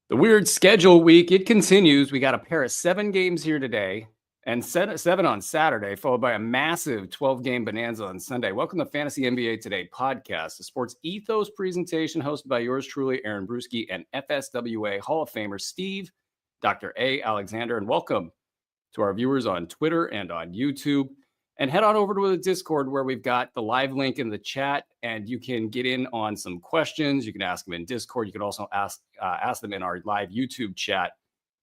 The weird schedule week, it continues. We got a pair of 7 games here today and 7 on Saturday, followed by a massive 12-game bonanza on Sunday. Welcome to Fantasy NBA Today podcast, the sports ethos presentation hosted by yours truly, Aaron Bruski, and FSWA Hall of Famer Steve, Dr. A. Alexander. And welcome to our viewers on Twitter and on YouTube. And head on over to the Discord where we've got the live link in the chat, and you can get in on some questions. You can ask them in Discord. You can also ask them in our live YouTube chat,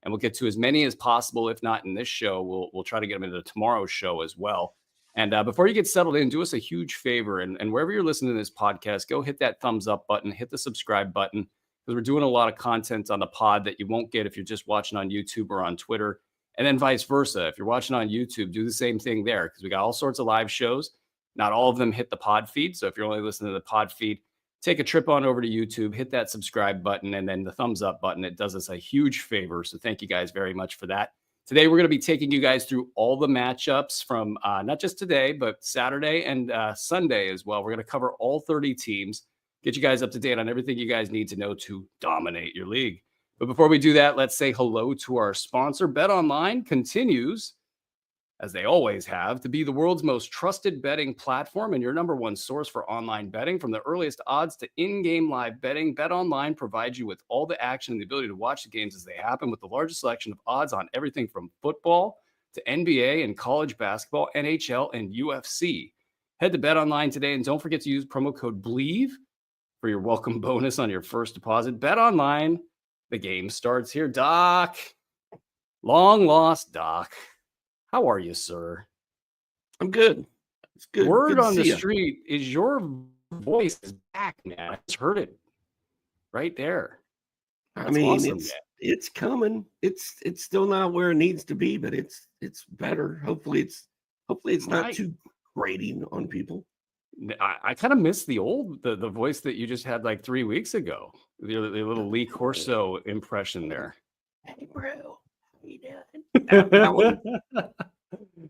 and we'll get to as many as possible. If not in this show, we'll try to get them into tomorrow's show as well. And before you get settled in, do us a huge favor, and wherever you're listening to this podcast, go hit that thumbs up button, hit the subscribe button, because we're doing a lot of content on the pod that you won't get if you're just watching on YouTube or on Twitter. And then vice versa. If you're watching on YouTube, do the same thing there because we got all sorts of live shows. Not all of them hit the pod feed. So if you're only listening to the pod feed, take a trip on over to YouTube, hit that subscribe button, and then the thumbs up button. It does us a huge favor. So thank you guys very much for that. Today, we're going to be taking you guys through all the matchups from not just today, but Saturday and Sunday as well. We're going to cover all 30 teams, get you guys up to date on everything you guys need to know to dominate your league. But before we do that, let's say hello to our sponsor. BetOnline continues, as they always have, to be the world's most trusted betting platform and your number one source for online betting. From the earliest odds to in-game live betting, BetOnline provides you with all the action and the ability to watch the games as they happen with the largest selection of odds on everything from football to NBA and college basketball, NHL, and UFC. Head to BetOnline today and don't forget to use promo code BLEAV for your welcome bonus on your first deposit. BetOnline. The game starts here. Doc, long lost Doc. How are you, sir? I'm good. It's good. Word good on the street is your voice is back, man. I just heard it right there. That's awesome, it's coming. It's still not where it needs to be, but it's better. Hopefully it's not too grating on people. I kind of miss the voice that you just had like 3 weeks ago. The little Lee Corso impression there. Hey, bro. How you doing?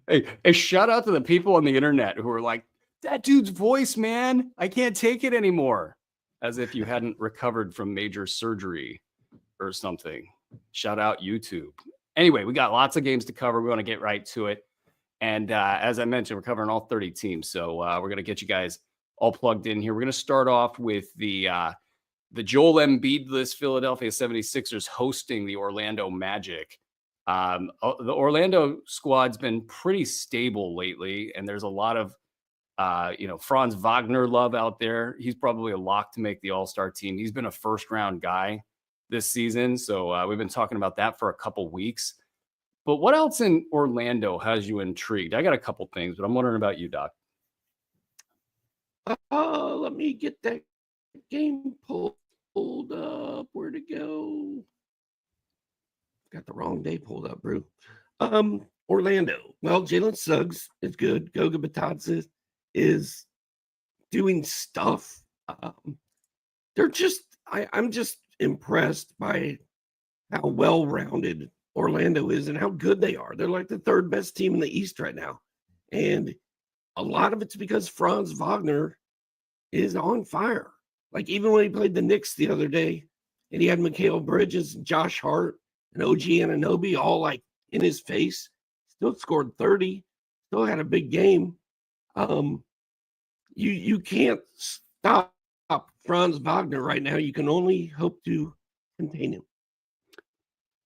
Hey, shout out to the people on the internet who are like, that dude's voice, man. I can't take it anymore. As if you hadn't recovered from major surgery or something. Shout out YouTube. Anyway, we got lots of games to cover. We want to get right to it. And as I mentioned, we're covering all 30 teams. So we're going to get you guys all plugged in here. We're going to start off with the Joel Embiid-less Philadelphia 76ers hosting the Orlando Magic. The Orlando squad's been pretty stable lately, and there's a lot of Franz Wagner love out there. He's probably a lock to make the All-Star team. He's been a first-round guy this season, so we've been talking about that for a couple weeks. But what else in Orlando has you intrigued? I got a couple things, but I'm wondering about you, Doc. Let me get that game pulled up. Where'd it go? Got the wrong day pulled up, bro. Orlando. Well, Jalen Suggs is good. Goga Bitadze is doing stuff. I'm just impressed by how well-rounded Orlando is and how good they are. They're like the third best team in the East right now. And a lot of it's because Franz Wagner is on fire. Like even when he played the Knicks the other day and he had Mikal Bridges, Josh Hart, and OG Anunoby all like in his face, still scored 30, still had a big game. You can't stop Franz Wagner right now. You can only hope to contain him.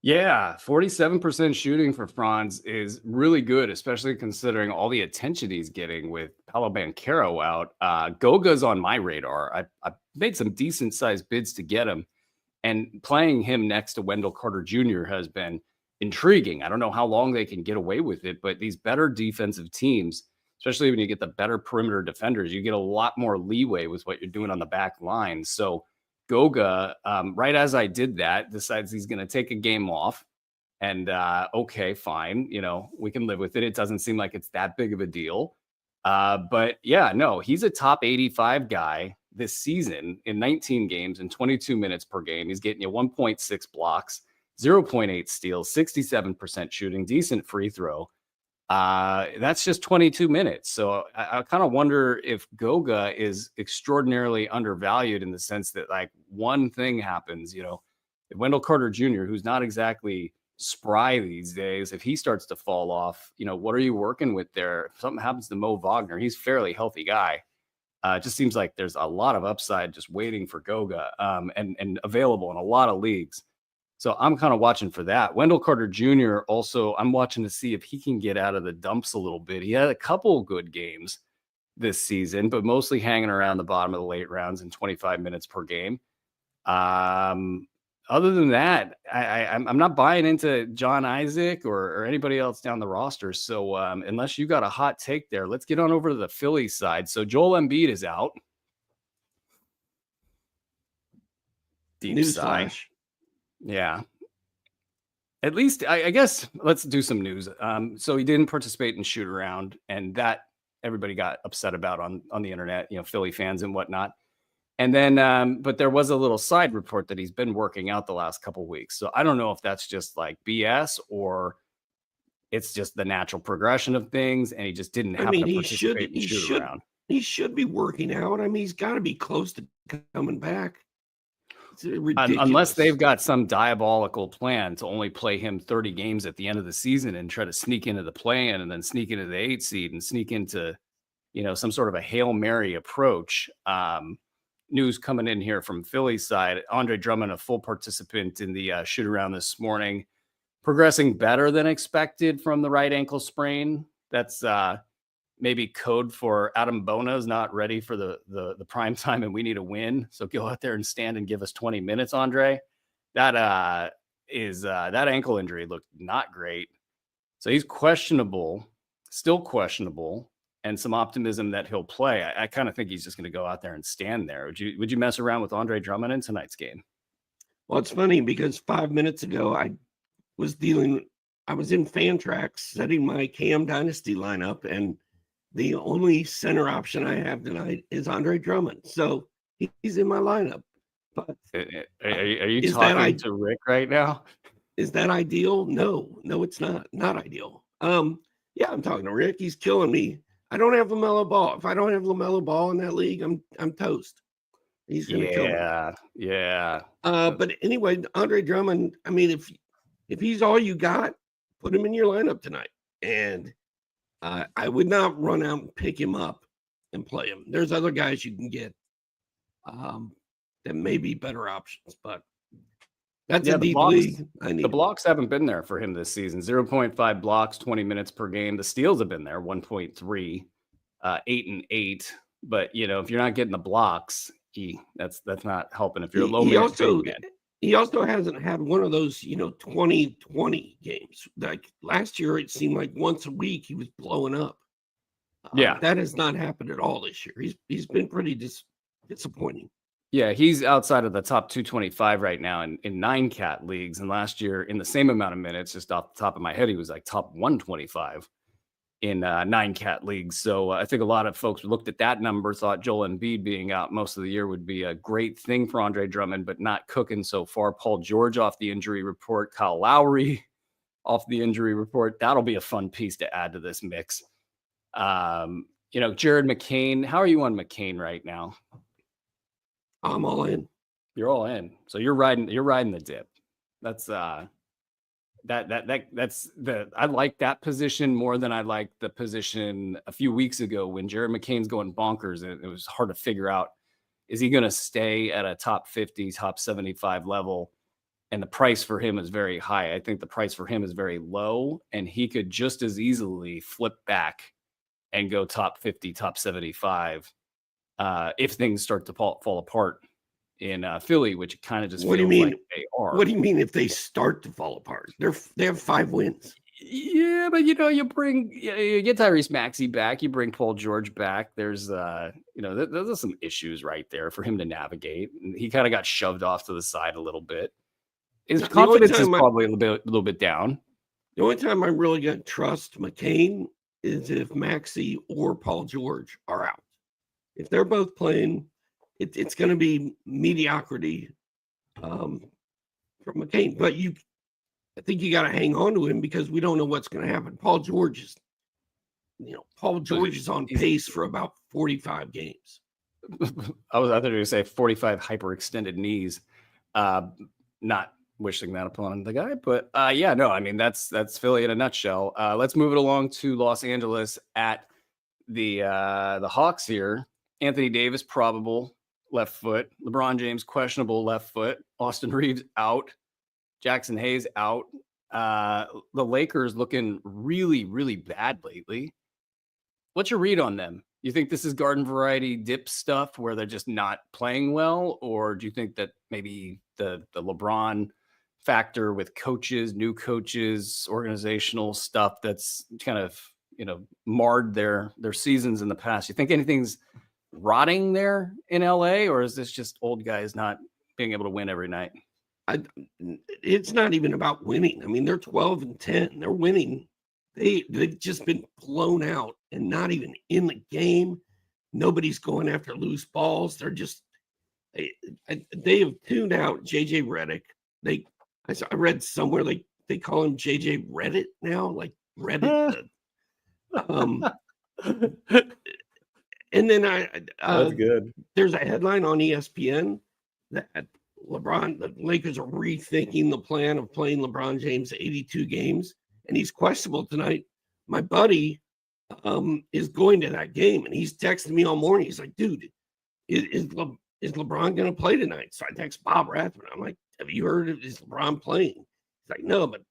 Yeah, 47% shooting for Franz is really good, especially considering all the attention he's getting with Paolo Banchero out. Goga's on my radar. I made some decent-sized bids to get him, and playing him next to Wendell Carter Jr. has been intriguing. I don't know how long they can get away with it, but these better defensive teams, especially when you get the better perimeter defenders, you get a lot more leeway with what you're doing on the back line. So Goga, right as I did that, decides he's going to take a game off. And okay, fine. We can live with it. It doesn't seem like it's that big of a deal. But yeah, no, he's a top 85 guy this season in 19 games and 22 minutes per game. He's getting you 1.6 blocks, 0.8 steals, 67% shooting, decent free throw. That's just 22 minutes. So I kind of wonder if Goga is extraordinarily undervalued in the sense that like one thing happens, Wendell Carter Jr., who's not exactly spry these days, if he starts to fall off, what are you working with there? If something happens to Mo Wagner, he's a fairly healthy guy. It just seems like there's a lot of upside just waiting for Goga and available in a lot of leagues. So I'm kind of watching for that. Wendell Carter Jr. also, I'm watching to see if he can get out of the dumps a little bit. He had a couple good games this season, but mostly hanging around the bottom of the late rounds in 25 minutes per game. Other than that, I'm not buying into John Isaac or anybody else down the roster. So unless you got a hot take there, let's get on over to the Philly side. So Joel Embiid is out. Deep sigh. Yeah. At least, I guess, let's do some news. So he didn't participate in shoot around, and that everybody got upset about on the internet, Philly fans and whatnot. And then, but there was a little side report that he's been working out the last couple of weeks. So I don't know if that's just like BS or it's just the natural progression of things, and he just didn't happen to participate in shoot around. He should be working out. I mean, he's got to be close to coming back. Unless they've got some diabolical plan to only play him 30 games at the end of the season and try to sneak into the play-in and then sneak into the 8th seed and sneak into, some sort of a Hail Mary approach. News coming in here from Philly's side. Andre Drummond, a full participant in the shoot around this morning, progressing better than expected from the right ankle sprain. That's maybe code for Adam Bona's not ready for the prime time and we need a win. So go out there and stand and give us 20 minutes, Andre. That is that ankle injury looked not great. So he's still questionable, and some optimism that he'll play. I kind of think he's just going to go out there and stand there. Would you mess around with Andre Drummond in tonight's game? Well, it's funny because 5 minutes ago I was in Fantrax setting my Cam Dynasty lineup, and the only center option I have tonight is Andre Drummond. So he's in my lineup. But are you talking to Rick right now? Is that ideal? No, it's not. Not ideal. Yeah, I'm talking to Rick. He's killing me. I don't have LaMelo Ball. If I don't have LaMelo Ball in that league, I'm toast. He's gonna kill me. Yeah. But anyway, Andre Drummond, I mean, if he's all you got, put him in your lineup tonight. And I would not run out and pick him up and play him. There's other guys you can get that may be better options, but that's a deep league. The blocks haven't been there for him this season. 0.5 blocks, 20 minutes per game. The steals have been there, 1.3, 8 and 8. But if you're not getting the blocks, that's not helping. If you're a low minute, he also hasn't had one of those 20-20 games. Like last year, it seemed like once a week he was blowing up. That has not happened at all this year. He's been pretty disappointing. Yeah, he's outside of the top 225 right now in 9-cat leagues. And last year, in the same amount of minutes, just off the top of my head, he was like top 125 in 9-cat leagues. So I think a lot of folks looked at that number, thought Joel Embiid being out most of the year would be a great thing for Andre Drummond, but not cooking so far. Paul George off the injury report, Kyle Lowry off the injury report. That'll be a fun piece to add to this mix. Jared McCain. How are you on McCain right now? I'm all in. You're all in. So you're riding the dip. That's I like that position more than I like the position a few weeks ago when Jared McCain's going bonkers and it was hard to figure out, is he going to stay at a top 50, top 75 level? And the price for him is very high. I think the price for him is very low, and he could just as easily flip back and go top 50, top 75 if things start to fall apart in Philly, which kind of just feels like they are. What do you mean if they start to fall apart? They have 5 wins. Yeah, but you get Tyrese Maxey back, you bring Paul George back. There's there's some issues right there for him to navigate. He kind of got shoved off to the side a little bit. His confidence is probably a little bit down. The only time I'm really going to trust McCain is if Maxey or Paul George are out. If they're both playing, it's going to be mediocrity from McCain. But I think you got to hang on to him because we don't know what's going to happen. Paul George is on pace for about 45 games. I thought you were going to say 45 hyperextended knees. Not wishing that upon the guy, but yeah, no, I mean that's Philly in a nutshell. Let's move it along to Los Angeles at the Hawks here. Anthony Davis probable left foot, LeBron James questionable left foot, Austin Reeves out, Jackson Hayes out. The Lakers looking really, really bad lately. What's your read on them? You think this is garden variety dip stuff where they're just not playing well, or do you think that maybe the LeBron factor with coaches, new coaches, organizational stuff that's kind of marred their seasons in the past? You think anything's rotting there in LA, or is this just old guys not being able to win every night? It's not even about winning. I mean, they're 12-10. They're winning. They've just been blown out and not even in the game. Nobody's going after loose balls. They're just they have tuned out JJ Redick. I read somewhere they call him JJ Reddit now, like Reddit. And then that's good. There's a headline on ESPN that the Lakers are rethinking the plan of playing LeBron James 82 games, and he's questionable tonight. My buddy is going to that game, and he's texting me all morning. He's like, dude, is LeBron going to play tonight? So I text Bob Rathman. I'm like, have you heard of is LeBron playing? He's like, no, but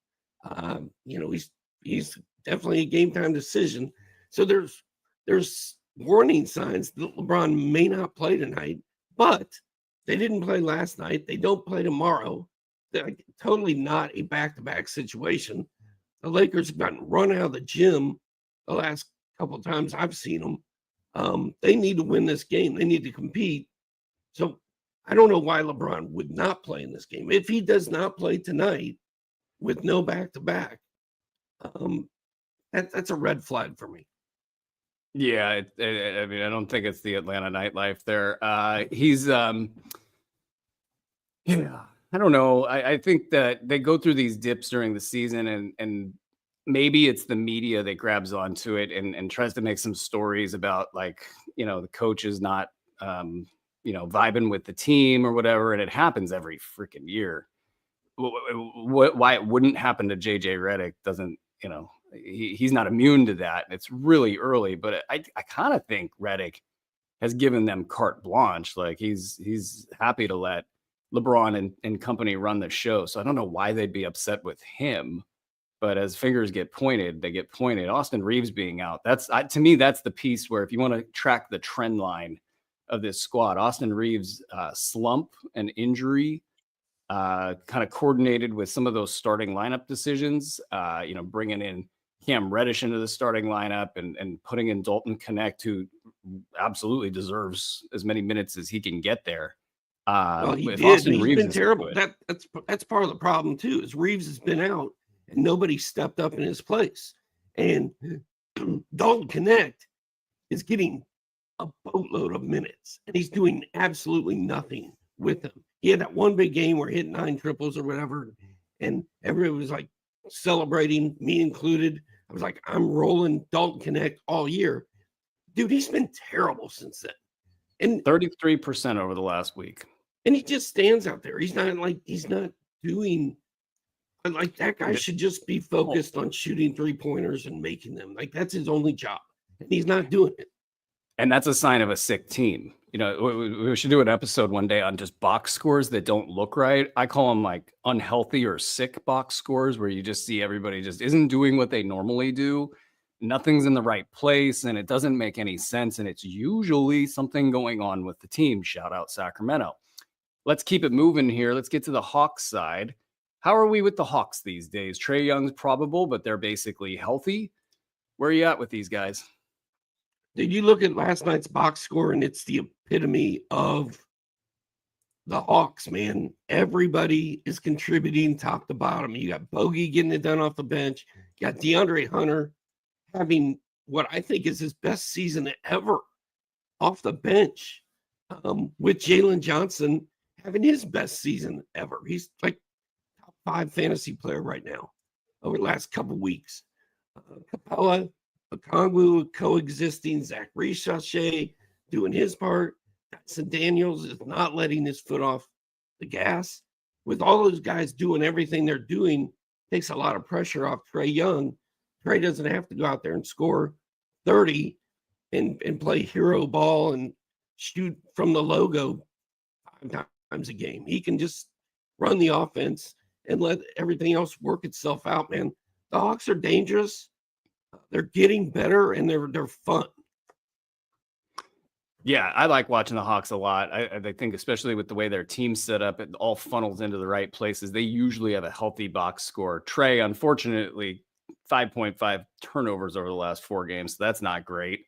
he's definitely a game time decision. So there's warning signs that LeBron may not play tonight, but they didn't play last night. They don't play tomorrow. They're totally not a back-to-back situation. The Lakers have gotten run out of the gym the last couple of times I've seen them. They need to win this game. They need to compete. So I don't know why LeBron would not play in this game. If he does not play tonight with no back-to-back, that's a red flag for me. Yeah, I mean, I don't think it's the Atlanta nightlife there. He's, yeah, I don't know. I think that they go through these dips during the season, and maybe it's the media that grabs onto it and tries to make some stories about, like, the coach is not, vibing with the team or whatever, and it happens every freaking year. Why it wouldn't happen to JJ Redick doesn't, he's not immune to that. It's really early, but I kind of think Redick has given them carte blanche. Like he's happy to let LeBron and company run the show. So I don't know why they'd be upset with him, but as fingers get pointed, they get pointed. Austin Reeves being out, to me, that's the piece where if you want to track the trend line of this squad, Austin Reeves slump and injury kind of coordinated with some of those starting lineup decisions, bringing in Cam Reddish into the starting lineup and putting in Dalton Connect, who absolutely deserves as many minutes as he can get there. Well, he did. He's been terrible. That's part of the problem too, is Reeves has been out and nobody stepped up in his place. And Dalton Connect is getting a boatload of minutes, and he's doing absolutely nothing with them. He had that one big game where he hit 9 triples or whatever, and everybody was like celebrating, me included. I was like, I'm rolling Dalton Connect all year. Dude, he's been terrible since then. And 33% over the last week. And he just stands out there. He's not doing, like, that guy should just be focused on shooting 3-pointers and making them. Like, that's his only job. And he's not doing it. And that's a sign of a sick team. We should do an episode one day on just box scores that don't look right. I call them like unhealthy or sick box scores, where you just see everybody just isn't doing what they normally do. Nothing's in the right place, and it doesn't make any sense. And it's usually something going on with the team. Shout out Sacramento. Let's keep it moving here. Let's get to the Hawks side. How are we with the Hawks these days? Trae Young's probable, but they're basically healthy. Where are you at with these guys? Did you look at last night's box score? And it's the epitome of the Hawks, man. Everybody is contributing top to bottom. You got Bogey getting it done off the bench. You got DeAndre Hunter having what I think is his best season ever off the bench, with Jalen Johnson having his best season ever. He's like top 5 fantasy player right now over the last couple weeks. Capella, Okongwu coexisting, Zach Ricochet doing his part. Daniels is not letting his foot off the gas. with all those guys doing everything they're doing, takes a lot of pressure off Trae Young. Trae doesn't have to go out there and score 30 and play hero ball and shoot from the logo 5 times a game. He can just run the offense and let everything else work itself out, man. The Hawks are dangerous. They're getting better, and they're fun. Yeah, I like watching the Hawks a lot. I think especially with the way their team's set up, it all funnels into the right places. They usually have a healthy box score. Trae, unfortunately, 5.5 turnovers over the last 4 games. So that's not great.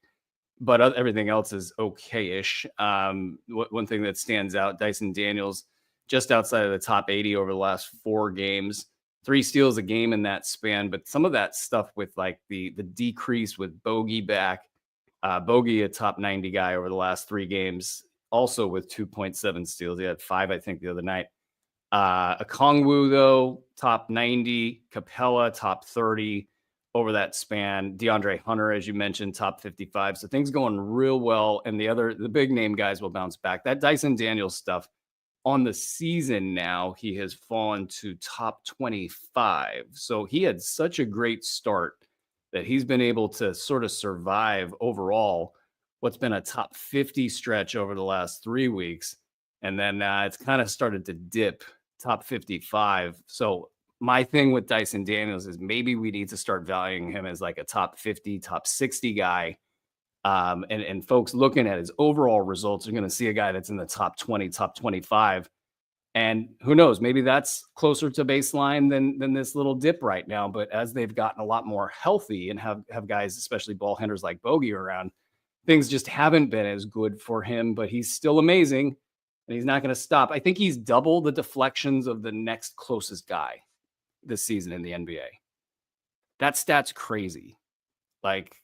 But everything else is okay-ish. One thing that stands out, Dyson Daniels, just outside of the top 80 over the last 4 games. 3 steals a game in that span. But some of that stuff with like the decrease with Bogey back, Bogey, a top 90 guy over the last 3 games, also with 2.7 steals. He had 5, I think, the other night. Okongwu, though, top 90. Capella, top 30 over that span. DeAndre Hunter, as you mentioned, top 55. So things going real well. And the big name guys will bounce back. That Dyson Daniels stuff on the season now, he has fallen to top 25. So he had such a great start that he's been able to sort of survive overall what's been a top 50 stretch over the last 3 weeks. And then it's kind of started to dip top 55. So my thing with Dyson Daniels is maybe we need to start valuing him as like a top 50, top 60 guy. And folks looking at his overall results are going to see a guy that's in the top 20, top 25. And who knows, maybe that's closer to baseline than this little dip right now. But as they've gotten a lot more healthy and have guys, especially ball handlers like Bogey around, things just haven't been as good for him. But he's still amazing, and he's not going to stop. I think he's double the deflections of the next closest guy this season in the NBA. That stat's crazy. Like,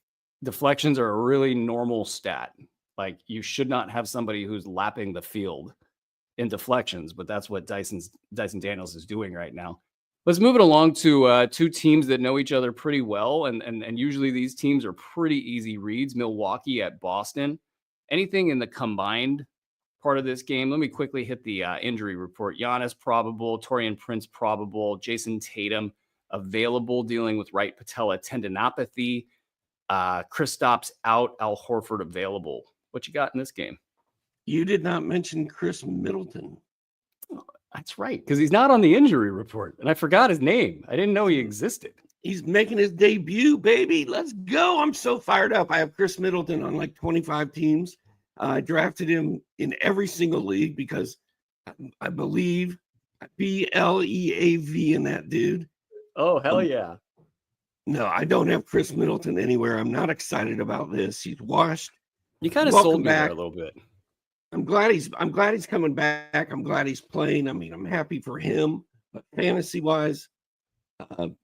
deflections are a really normal stat. Like, you should not have somebody who's lapping the field in deflections, but that's what Dyson Daniels is doing right now. Let's move it along to 2 teams that know each other pretty well, and usually these teams are pretty easy reads. Milwaukee at Boston. Anything in the combined part of this game? Let me quickly hit the injury report. Giannis probable, Taurean Prince probable, Jason Tatum available, dealing with right patella tendinopathy. Kristaps out, Al Horford available. What you got in this game? You did not mention Chris Middleton. That's right, because he's not on the injury report, and I forgot his name. I didn't know he existed. He's making his debut, baby. Let's go. I'm so fired up. I have Chris Middleton on like 25 teams. I drafted him in every single league because I believe BLEAV in that dude. Oh, hell yeah. No, I don't have Chris Middleton anywhere. I'm not excited about this. He's washed. You kind of sold me there a little bit. I'm glad he's coming back. I'm glad he's playing. I mean, I'm happy for him. But fantasy wise,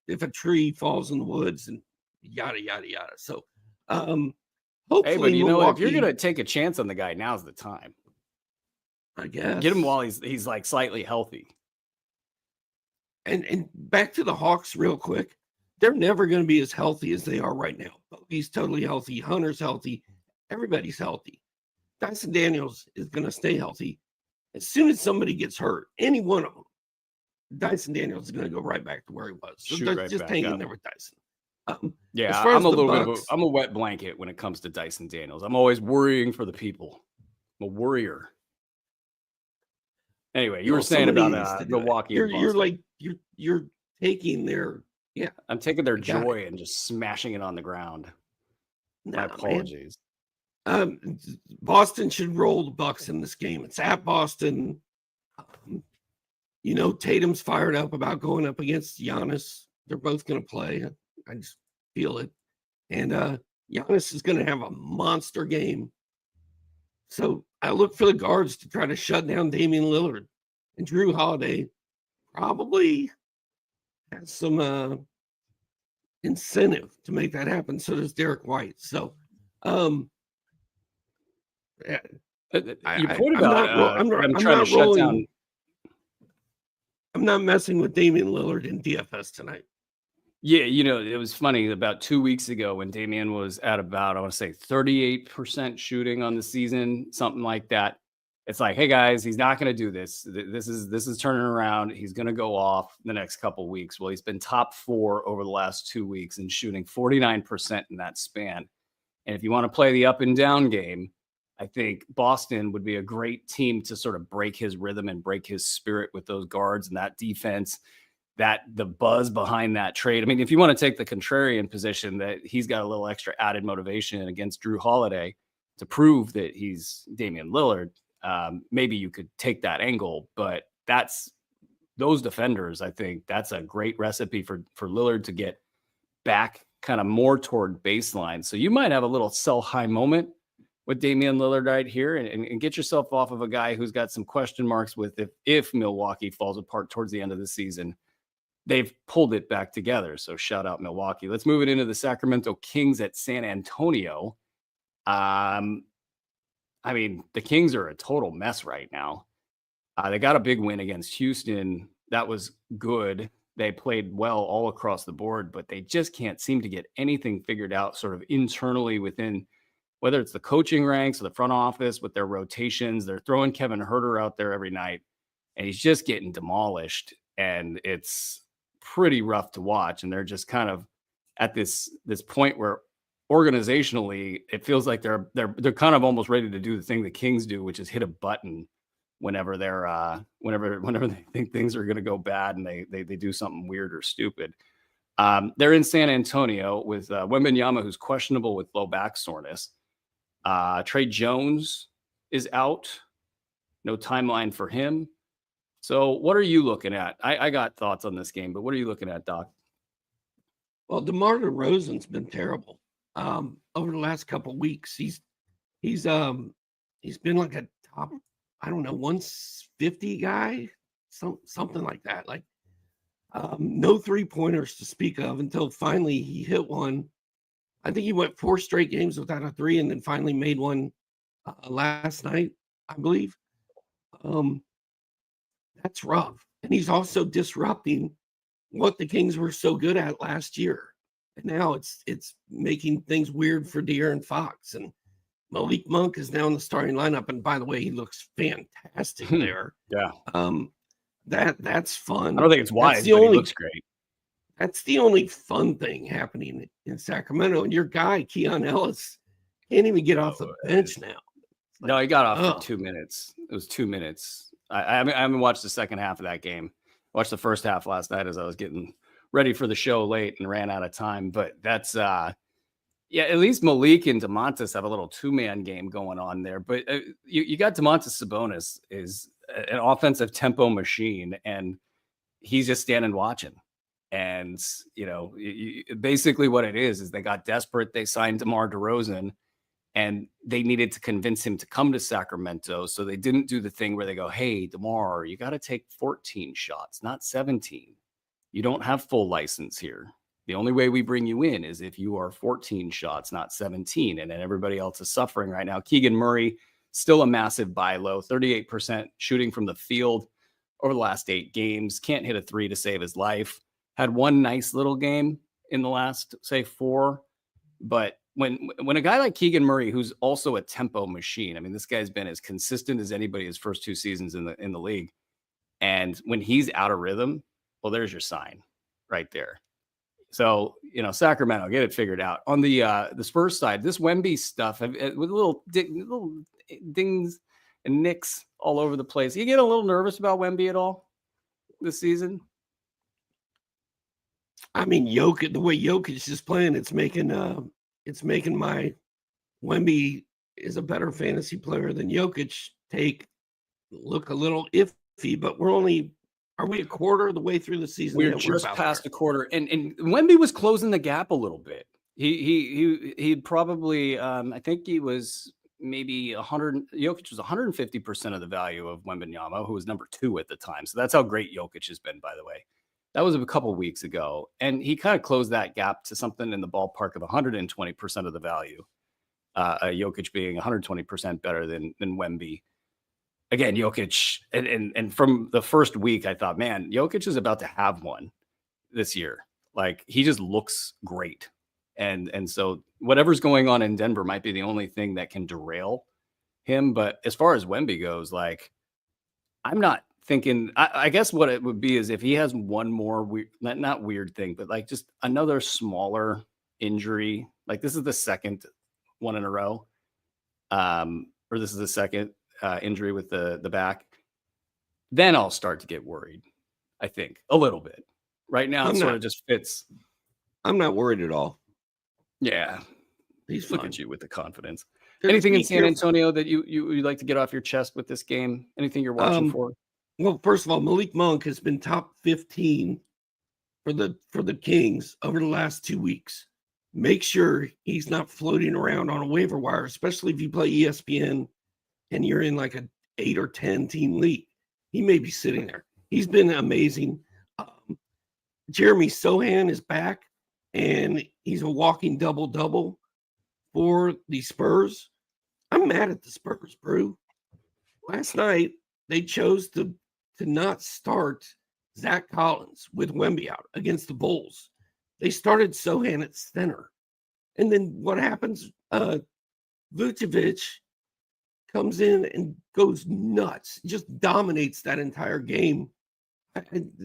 if a tree falls in the woods and yada yada yada. So hopefully, hey, but you Milwaukee, know what? If you're gonna take a chance on the guy, now's the time. I guess. Get him while he's like slightly healthy. And back to the Hawks real quick. They're never going to be as healthy as they are right now. Bogey's totally healthy. Hunter's healthy. Everybody's healthy. Dyson Daniels is going to stay healthy. As soon as somebody gets hurt, any one of them, Dyson Daniels is going to go right back to where he was. So just hang in there with Dyson. Yeah, I'm a little bit I'm a wet blanket when it comes to Dyson Daniels. I'm always worrying for the people. I'm a worrier. Anyway, you were saying about Milwaukee. You're taking their I'm taking their joy and just smashing it on the ground. My apologies. Boston should roll the Bucks in this game. It's at Boston. Tatum's fired up about going up against Giannis. They're both going to play. I just feel it. And Giannis is going to have a monster game. So I look for the guards to try to shut down Damian Lillard. And Drew Holiday probably has some incentive to make that happen. So does Derek White. So your point about I'm trying to shut down. I'm not messing with Damian Lillard in DFS tonight. Yeah, it was funny about 2 weeks ago when Damian was at about, I want to say 38% shooting on the season, something like that. it's like, hey guys, he's not going to do this. This is turning around. He's going to go off the next couple of weeks. Well, he's been top 4 over the last 2 weeks and shooting 49% in that span. And if you want to play the up and down game, I think Boston would be a great team to sort of break his rhythm and break his spirit with those guards and that defense, that the buzz behind that trade. I mean, if you want to take the contrarian position that he's got a little extra added motivation against Drew Holiday to prove that he's Damian Lillard, maybe you could take that angle, but that's those defenders. I think that's a great recipe for Lillard to get back kind of more toward baseline. So you might have a little sell high moment with Damian Lillard right here and get yourself off of a guy who's got some question marks with if Milwaukee falls apart towards the end of the season. They've pulled it back together. So shout out Milwaukee. Let's move it into the Sacramento Kings at San Antonio. I mean, the Kings are a total mess right now. They got a big win against Houston. That was good. They played well all across the board, but they just can't seem to get anything figured out sort of internally within, whether it's the coaching ranks or the front office with their rotations. They're throwing Kevin Huerter out there every night, and he's just getting demolished. And it's pretty rough to watch. And they're just kind of at this point where organizationally, it feels like they're kind of almost ready to do the thing the Kings do, which is hit a button whenever they're whenever they think things are going to go bad and they do something weird or stupid. They're in San Antonio with Wembanyama, who's questionable with low back soreness. Trey Jones is out. No timeline for him. So what are you looking at? I got thoughts on this game, but what are you looking at, Doc? Well, DeMar DeRozan's been terrible over the last couple of weeks. He's been like a top, I don't know, 150 guy, something like that. Like no 3-pointers to speak of until finally he hit one. I think he went 4 straight games without a 3 and then finally made one last night, I believe. That's rough. And he's also disrupting what the Kings were so good at last year. And now it's making things weird for De'Aaron Fox. And Malik Monk is now in the starting lineup. And by the way, he looks fantastic there. Yeah. That's fun. I don't think it's wise, but he looks great. That's the only fun thing happening in Sacramento. And your guy, Keon Ellis, can't even get off the bench now. No, he got off for 2 minutes. It was 2 minutes. I haven't watched the second half of that game. I watched the first half last night as I was getting ready for the show late and ran out of time. But that's at least Malik and DeMontis have a little 2-man game going on there. But you got DeMontis Sabonis is an offensive tempo machine, and he's just standing watching. And basically what it is they got desperate. They signed DeMar DeRozan. And they needed to convince him to come to Sacramento. So they didn't do the thing where they go, hey, DeMar, you got to take 14 shots, not 17. You don't have full license here. The only way we bring you in is if you are 14 shots, not 17. And then everybody else is suffering right now. Keegan Murray, still a massive buy low, 38% shooting from the field over the last 8 games. Can't hit a 3 to save his life. Had one nice little game in the last, say, 4. But when a guy like Keegan Murray, who's also a tempo machine, I mean, this guy's been as consistent as anybody his first 2 seasons in the league. And when he's out of rhythm, well, there's your sign right there. So, Sacramento, get it figured out. On the Spurs side, this Wemby stuff with little dings and nicks all over the place. You get a little nervous about Wemby at all this season? I mean, Jokic, the way Jokic is playing, it's making my Wemby is a better fantasy player than Jokic look a little iffy, but are we a quarter of the way through the season? We're just past a quarter, and Wemby was closing the gap a little bit. He'd probably I think he was maybe 100. Jokic was 150% of the value of Wembanyama, who was number 2 at the time. So that's how great Jokic has been, by the way. That was a couple of weeks ago, and he kind of closed that gap to something in the ballpark of 120% of the value. Jokic being 120% better than Wemby. Again, Jokic, and from the first week, I thought, man, Jokic is about to have one this year. Like, he just looks great. And so whatever's going on in Denver might be the only thing that can derail him. But as far as Wemby goes, like, I'm not thinking. I guess what it would be is if he has one more weird, not weird thing, but like just another smaller injury. Like this is the second one in a row, or this is the second injury with the back. Then I'll start to get worried. I think a little bit. Right now, it sort of just fits. I'm not worried at all. Yeah, he's look fine. at you with the confidence. Anything in San Antonio that you'd like to get off your chest with this game? Anything you're watching for? Well, first of all, Malik Monk has been top 15 for the Kings over the last 2 weeks. Make sure he's not floating around on a waiver wire, especially if you play ESPN and you're in like an 8 or 10 team league. He may be sitting there. He's been amazing. Jeremy Sohan is back, and he's a walking double-double for the Spurs. I'm mad at the Spurs, Brew. Last night, they chose to not start Zach Collins with Wemby out against the Bulls. They started Sohan at center. And then what happens? Vucevic comes in and goes nuts, just dominates that entire game.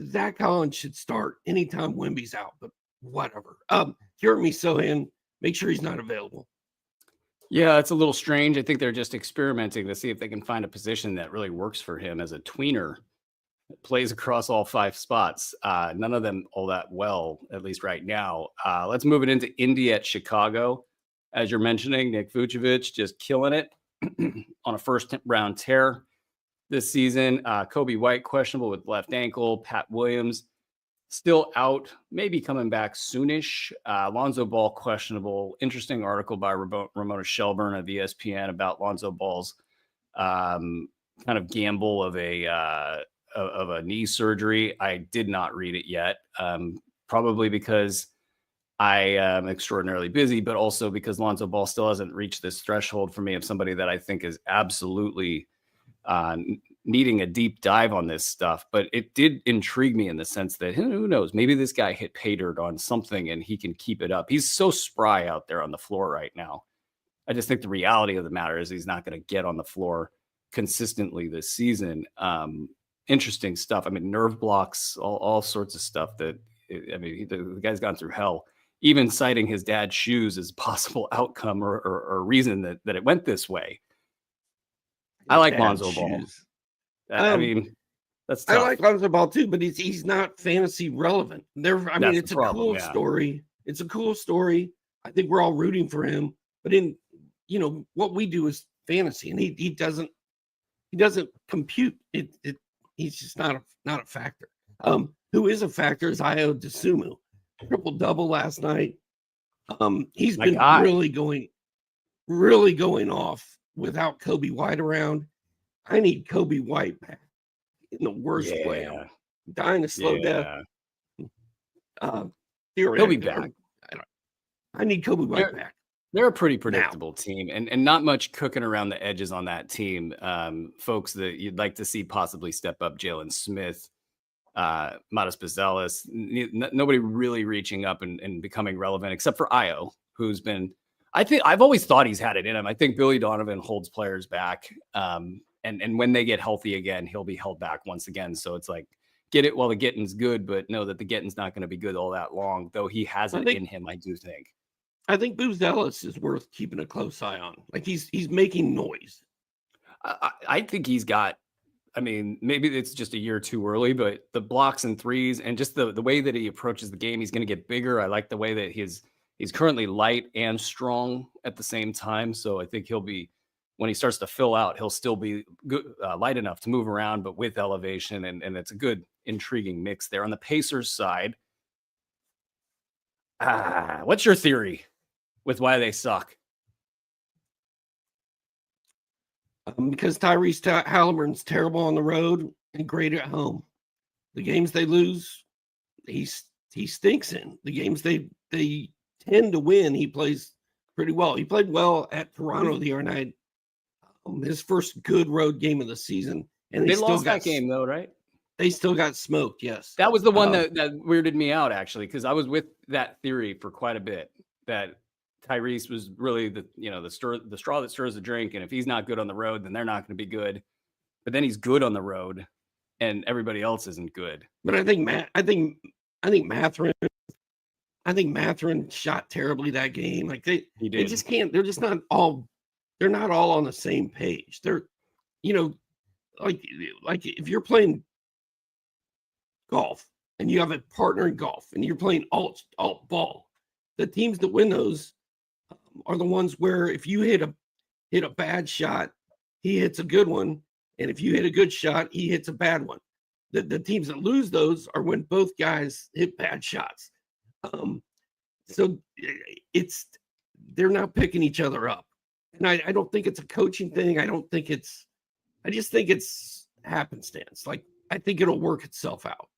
Zach Collins should start anytime Wemby's out, but whatever. Jeremy Sohan, make sure he's not available. Yeah, it's a little strange. I think they're just experimenting to see if they can find a position that really works for him as a tweener. Plays across all 5 spots. None of them all that well, at least right now. Let's move it into Indy at Chicago. As you're mentioning, Nick Vucevic just killing it on a first-round tear this season. Kobe White questionable with left ankle. Pat Williams still out, maybe coming back soonish. Lonzo Ball questionable. Interesting article by Ramona Shelburne of ESPN about Lonzo Ball's kind of gamble of a knee surgery. I did not read it yet, probably because I am extraordinarily busy, but also because Lonzo Ball still hasn't reached this threshold for me of somebody that I think is absolutely needing a deep dive on this stuff. But it did intrigue me in the sense that who knows, maybe this guy hit pay dirt on something and he can keep it up. He's so spry out there on the floor right now. I just think the reality of the matter is he's not going to get on the floor consistently this season. Interesting stuff. I mean, nerve blocks, all sorts of stuff that, I mean, the guy's gone through hell, even citing his dad's shoes as possible outcome or reason that it went this way. I like Lonzo Ball. I mean, that's tough. I like Lonzo Ball too, but he's not fantasy relevant. It's a cool story. It's a cool story. I think we're all rooting for him, but what we do is fantasy, and he doesn't compute it. He's just not a factor. Who is a factor is Ayo Dosunmu. Triple-double last night. He's been really going off without Kobe White around. I need Kobe White back in the worst way. I'm dying to slow death. He'll be back. I need Kobe White back. They're a pretty predictable team, and not much cooking around the edges on that team. Folks that you'd like to see possibly step up: Jalen Smith, Matas Bazelis. Nobody really reaching up and becoming relevant, except for Ayo, who's been. I think I've always thought he's had it in him. I think Billy Donovan holds players back, and when they get healthy again, he'll be held back once again. So it's like, get it while the getting's good, but know that the getting's not going to be good all that long. Though he has it in him, I do think. I think Bazelis is worth keeping a close eye on. Like he's making noise. I think he's got. I mean, maybe it's just a year too early, but the blocks and threes and just the way that he approaches the game, he's going to get bigger. I like the way that he's currently light and strong at the same time. So I think he'll be, when he starts to fill out, he'll still be good, light enough to move around, but with elevation. And it's a good, intriguing mix there. On the Pacers side, what's your theory with why they suck? Because Tyrese Halliburton's terrible on the road and great at home. The games they lose, he stinks in. The games they tend to win, he plays pretty well. He played well at Toronto the other night. His first good road game of the season. And they lost that game, though, right? They still got smoked, yes. That was the one that weirded me out, actually, because I was with that theory for quite a bit, that Tyrese was really the straw that stirs the drink. And if he's not good on the road, then they're not going to be good. But then he's good on the road, and everybody else isn't good. But I think Mathurin shot terribly that game. Like they just can't. They're just not all. They're not all on the same page. They're, like if you're playing golf and you have a partner in golf and you're playing alt ball, the teams that win those are the ones where if you hit a bad shot, he hits a good one, and if you hit a good shot, he hits a bad one. The teams that lose those are when both guys hit bad shots. So they're not picking each other up, and I don't think it's a coaching thing. I just think it's happenstance. Like, I think it'll work itself out.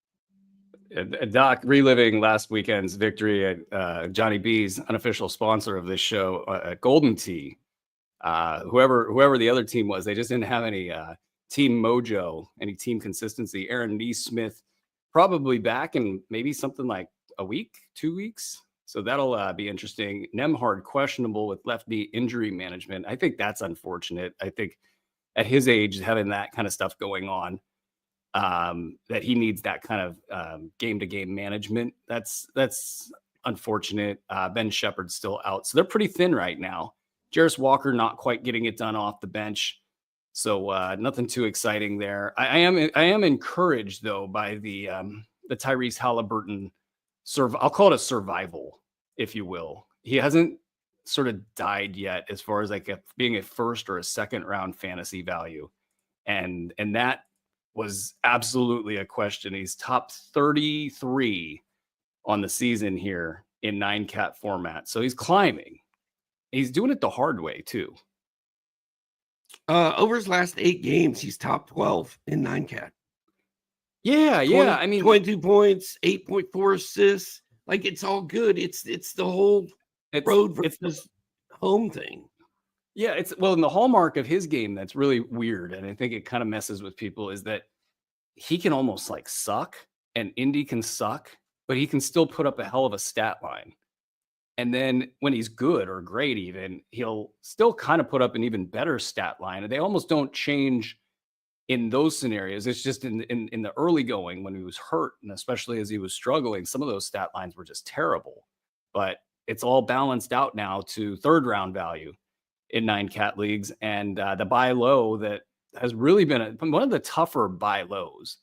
Doc, reliving last weekend's victory at Johnny B's, unofficial sponsor of this show, at Golden Tee. Whoever the other team was, they just didn't have any team mojo, any team consistency. Aaron Neesmith probably back in maybe something like a week, 2 weeks. So that'll be interesting. Nembhard questionable with left knee injury management. I think that's unfortunate. I think at his age, having that kind of stuff going on, that he needs that kind of game-to-game management. That's unfortunate. Ben Shepherd's still out. So they're pretty thin right now. Jarris Walker not quite getting it done off the bench. So nothing too exciting there. I am encouraged, though, by the Tyrese Halliburton I'll call it a survival, if you will. He hasn't sort of died yet as far as like being a first or a second round fantasy value. And that was absolutely a question. He's top 33 on the season here in 9-cat format. So he's climbing. He's doing it the hard way too. Over his last 8 games, he's top 12 in 9-cat. Yeah. I mean, 22 points, 8.4 assists. Like, it's all good. It's the whole road versus home thing. Yeah, and the hallmark of his game that's really weird, and I think it kind of messes with people, is that he can almost like suck, and Indy can suck, but he can still put up a hell of a stat line. And then when he's good or great, even, he'll still kind of put up an even better stat line. And they almost don't change in those scenarios. It's just in the early going when he was hurt, and especially as he was struggling, some of those stat lines were just terrible. But it's all balanced out now to third round value in 9-cat leagues. And the buy low that has really been one of the tougher buy lows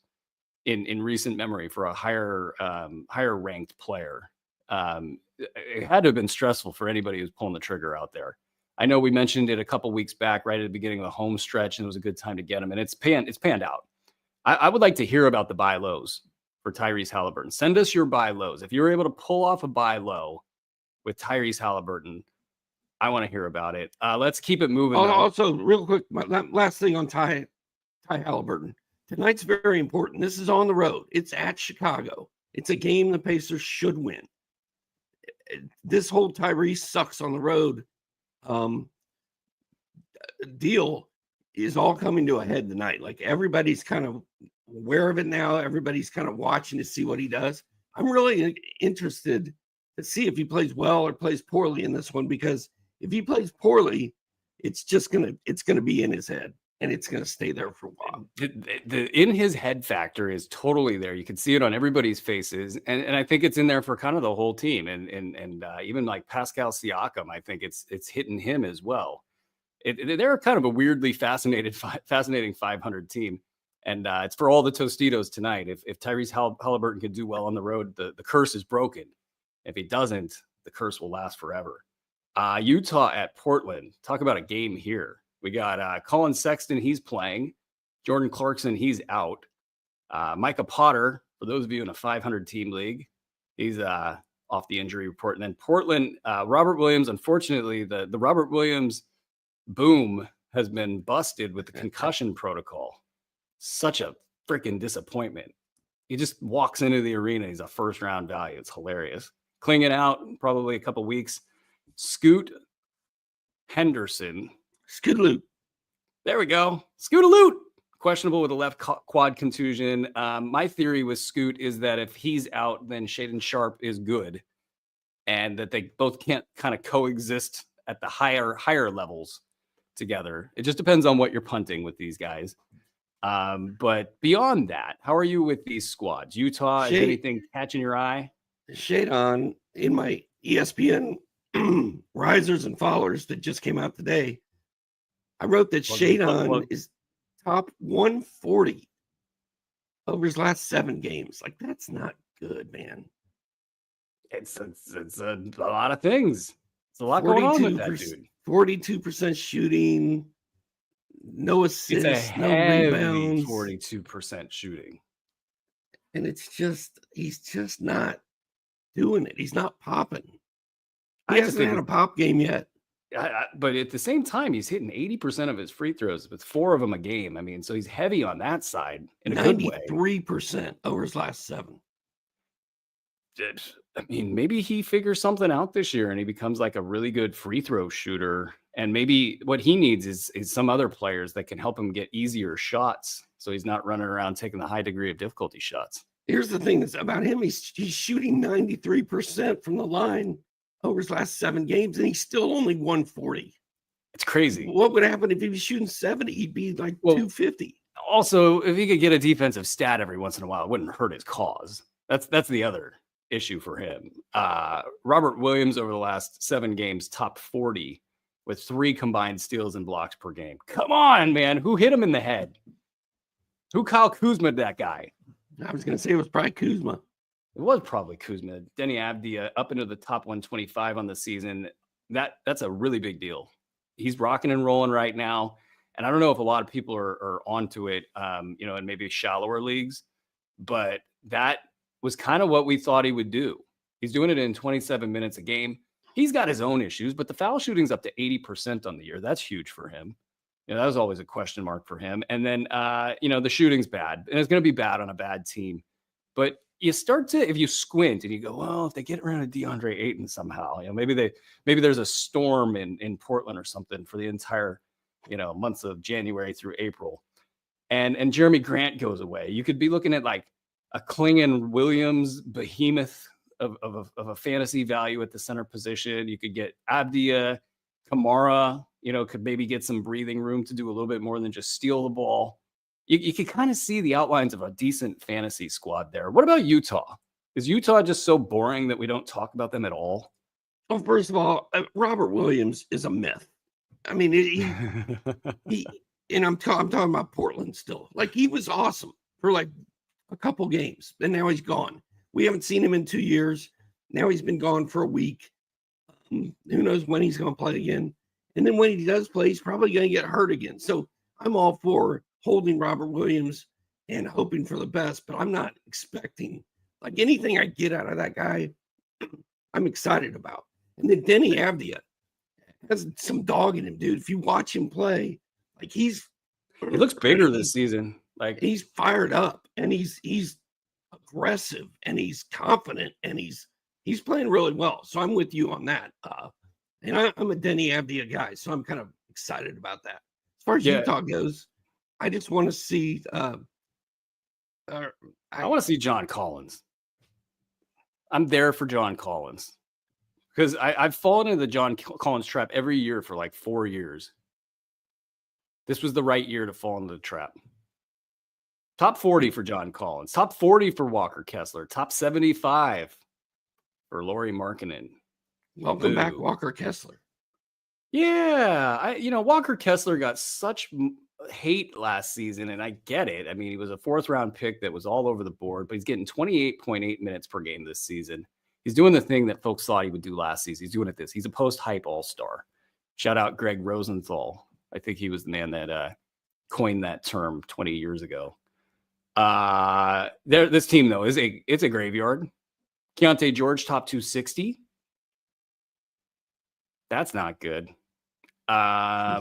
in recent memory for a higher ranked player. It had to have been stressful for anybody who's pulling the trigger out there. I know we mentioned it a couple weeks back, right at the beginning of the home stretch, and it was a good time to get him, and it's panned out. I would like to hear about the buy lows for Tyrese Halliburton. Send us your buy lows. If you're able to pull off a buy low with Tyrese Halliburton, I want to hear about it. Let's keep it moving. Also, real quick, my last thing on Ty Halliburton. Tonight's very important. This is on the road. It's at Chicago. It's a game the Pacers should win. This whole Tyrese sucks on the road deal is all coming to a head tonight. Like, everybody's kind of aware of it now. Everybody's kind of watching to see what he does. I'm really interested to see if he plays well or plays poorly in this one, because if he plays poorly, it's gonna be in his head, and it's gonna stay there for a while. The in his head factor is totally there. You can see it on everybody's faces, and I think it's in there for kind of the whole team, and even like Pascal Siakam, I think it's hitting him as well. They're kind of a weirdly fascinating 500 team, and it's for all the Tostitos tonight. If Tyrese Halliburton can do well on the road, the curse is broken. If he doesn't, the curse will last forever. Utah at Portland. Talk about a game here. We got Colin Sexton, he's playing. Jordan Clarkson, he's out. Micah Potter, for those of you in a 500-team league, he's off the injury report. And then Portland, Robert Williams, unfortunately, the Robert Williams boom has been busted with the concussion protocol. Such a freaking disappointment. He just walks into the arena. He's a first-round value. It's hilarious. Clinging out probably a couple weeks. Scoot Henderson. Scoot-a-loot. There we go. Scoot-a-loot. Questionable with a left quad contusion. My theory with Scoot is that if he's out, then Shaedon Sharpe is good. and that they both can't kind of coexist at the higher levels together. It just depends on what you're punting with these guys. But beyond that, how are you with these squads? Utah, is anything catching your eye? Shade on in my ESPN risers and followers that just came out today. I wrote that Shade on is top 140 over his last 7 games. Like, that's not good, man. It's a lot of things. It's a lot going on with that dude. 42% shooting, no assists, no rebounds. 42% shooting. And he's just not doing it. He's not popping. He hasn't had a pop game yet. But at the same time, he's hitting 80% of his free throws with 4 of them a game. I mean, so he's heavy on that side in a good way. 93% over his last 7. I mean, maybe he figures something out this year and he becomes like a really good free throw shooter. And maybe what he needs is some other players that can help him get easier shots, so he's not running around taking the high degree of difficulty shots. Here's the thing that's about him. He's shooting 93% from the line over his last 7 games, and he's still only 140. It's crazy. What would happen if he was shooting 70? He'd be like 250. Also, if he could get a defensive stat every once in a while, it wouldn't hurt his cause. That's the other issue for him. Robert Williams over the last 7 games, top 40 with 3 combined steals and blocks per game. Come on, man. Who hit him in the head? Who Kyle Kuzma'd that guy? I was going to say it was probably Kuzma. It was probably Kuzma. Denny Avdia up into the top 125 on the season. That's a really big deal. He's rocking and rolling right now. And I don't know if a lot of people are onto it, in maybe shallower leagues, but that was kind of what we thought he would do. He's doing it in 27 minutes a game. He's got his own issues, but the foul shooting's up to 80% on the year. That's huge for him. That was always a question mark for him. And then, the shooting's bad, and it's going to be bad on a bad team. But you start to, if you squint and you go, well, if they get around a DeAndre Ayton somehow, maybe there's a storm in Portland or something for the entire, months of January through April, and Jeremy Grant goes away. You could be looking at like a Klingon Williams behemoth of a fantasy value at the center position. You could get Abdia, Kamara, could maybe get some breathing room to do a little bit more than just steal the ball. You could kind of see the outlines of a decent fantasy squad there. What about Utah? Is Utah just so boring that we don't talk about them at all? Well, first of all, Robert Williams is a myth. I mean, he and I'm talking about Portland still. Like, he was awesome for like a couple games, and now he's gone. We haven't seen him in 2 years. Now he's been gone for a week. Who knows when he's going to play again? And then when he does play, he's probably going to get hurt again. So I'm all for holding Robert Williams and hoping for the best, but I'm not expecting like anything I get out of that guy. I'm excited about. And then Denny Avdia has some dog in him, dude. If you watch him play, like he looks bigger this season. Like, he's fired up and he's aggressive and he's confident and he's playing really well. So I'm with you on that. And I'm a Denny Avdia guy, so I'm kind of excited about that. As far as Utah goes, I just want to see. I want to see John Collins. I'm there for John Collins because I've fallen into the John Collins trap every year for like 4 years. This was the right year to fall into the trap. Top 40 for John Collins. Top 40 for Walker Kessler. Top 75 for Lauri Markkanen. Welcome back, Walker Kessler. Yeah, Walker Kessler got such hate last season, and I get it. I mean, he was a 4th-round pick that was all over the board, but he's getting 28.8 minutes per game this season. He's doing the thing that folks thought he would do last season. He's doing it He's a post-hype all-star. Shout out Greg Rosenthal. I think he was the man that coined that term 20 years ago. This team, though, it's a graveyard. Keontae George, top 260. That's not good. I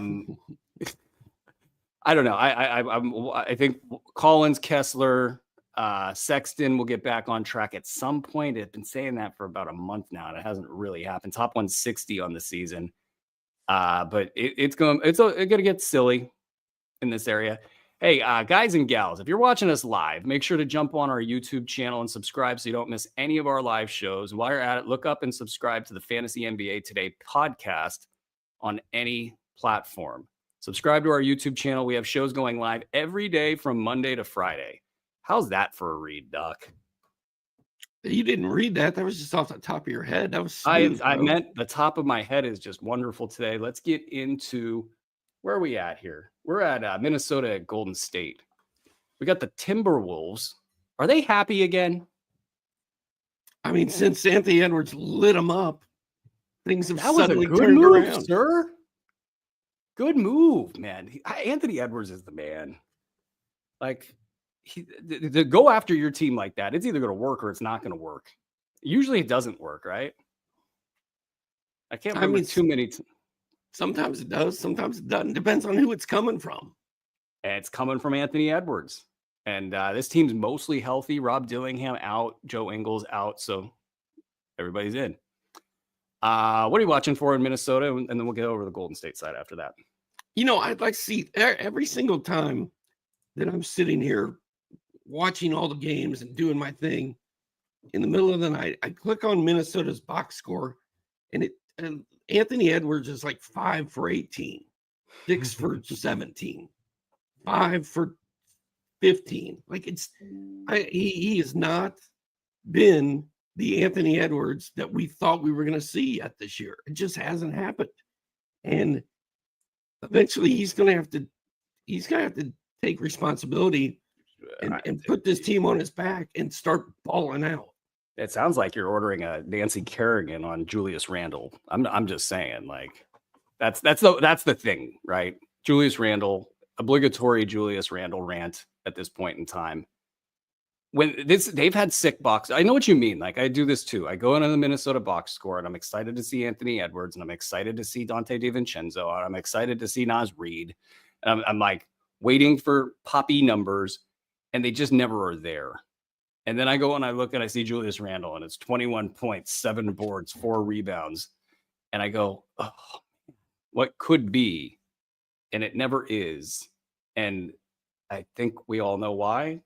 don't know. I think Collins, Kessler, Sexton will get back on track at some point. I've been saying that for about a month now, and it hasn't really happened. Top 160 on the season. But it's going to get silly in this area. Hey, guys and gals, if you're watching us live, make sure to jump on our YouTube channel and subscribe so you don't miss any of our live shows. While you're at it, look up and subscribe to the Fantasy NBA Today podcast on any platform. Subscribe to our YouTube channel. We have shows going live every day from Monday to Friday. How's that for a read, Doc? You didn't read that. That was just off the top of your head. That was smooth, I meant the top of my head is just wonderful today. Let's get into where are we at here? We're at Minnesota at Golden State. We got the Timberwolves. Are they happy again? I mean, since Anthony Edwards lit them up, things have That was a suddenly good turned move, around. sir. Good move, man. Anthony Edwards is the man. Like, to go after your team like that, it's either going to work or it's not going to work. Usually it doesn't work, right? I can't remember too many. Sometimes it does. Sometimes it doesn't. Depends on who it's coming from. And it's coming from Anthony Edwards. And this team's mostly healthy. Rob Dillingham out. Joe Ingles out. So everybody's in. What are you watching for in Minnesota? And then we'll get over to the Golden State side after that. You know, I'd like to see every single time that I'm sitting here watching all the games and doing my thing in the middle of the night, I click on Minnesota's box score and Anthony Edwards is like 5 for 18, 6 for 17, 5 for 15. Like he has not been the Anthony Edwards that we thought we were going to see yet this year. It just hasn't happened. And eventually he's going to have to take responsibility and put this team on his back and start balling out. It sounds like you're ordering a Nancy Kerrigan on Julius Randle. I'm just saying, like, that's the thing, right? Julius Randle, obligatory Julius Randle rant at this point in time. When they've had sick box. I know what you mean. Like, I do this too. I go into the Minnesota box score and I'm excited to see Anthony Edwards and I'm excited to see Dante DiVincenzo and I'm excited to see Naz Reid. And I'm like waiting for poppy numbers and they just never are there. And then I go and I look and I see Julius Randle and it's 21 points, 7 boards, 4 rebounds. And I go, oh, what could be? And it never is. And I think we all know why.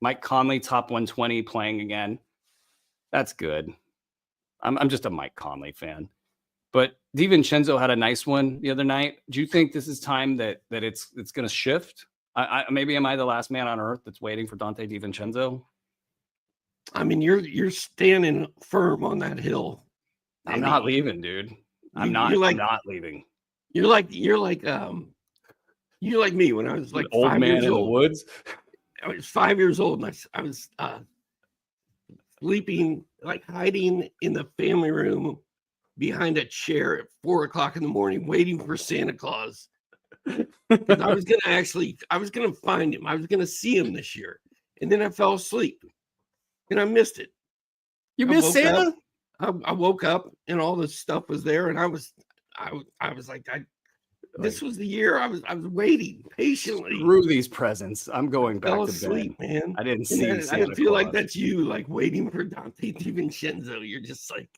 Mike Conley, top 120, playing again. That's good. I'm just a Mike Conley fan. But DiVincenzo had a nice one the other night. Do you think this is time that it's going to shift? Maybe am I the last man on earth that's waiting for Dante DiVincenzo? I mean, you're standing firm on that hill. I'm not leaving, dude. I'm not leaving. You're like me when I was like an old 5 man years in old. the woods. I was 5 years old and I was sleeping, like hiding in the family room behind a chair at 4 o'clock in the morning, waiting for Santa Claus. I was gonna find him. I was gonna see him this year, and then I fell asleep, and I missed it. You missed Santa? I woke up, and all this stuff was there, and I was like, this was the year I was waiting patiently. Screw these presents. I'm going back to sleep, bed. Man. I didn't see. I feel like that's you, like waiting for Dante DiVincenzo. You're just like,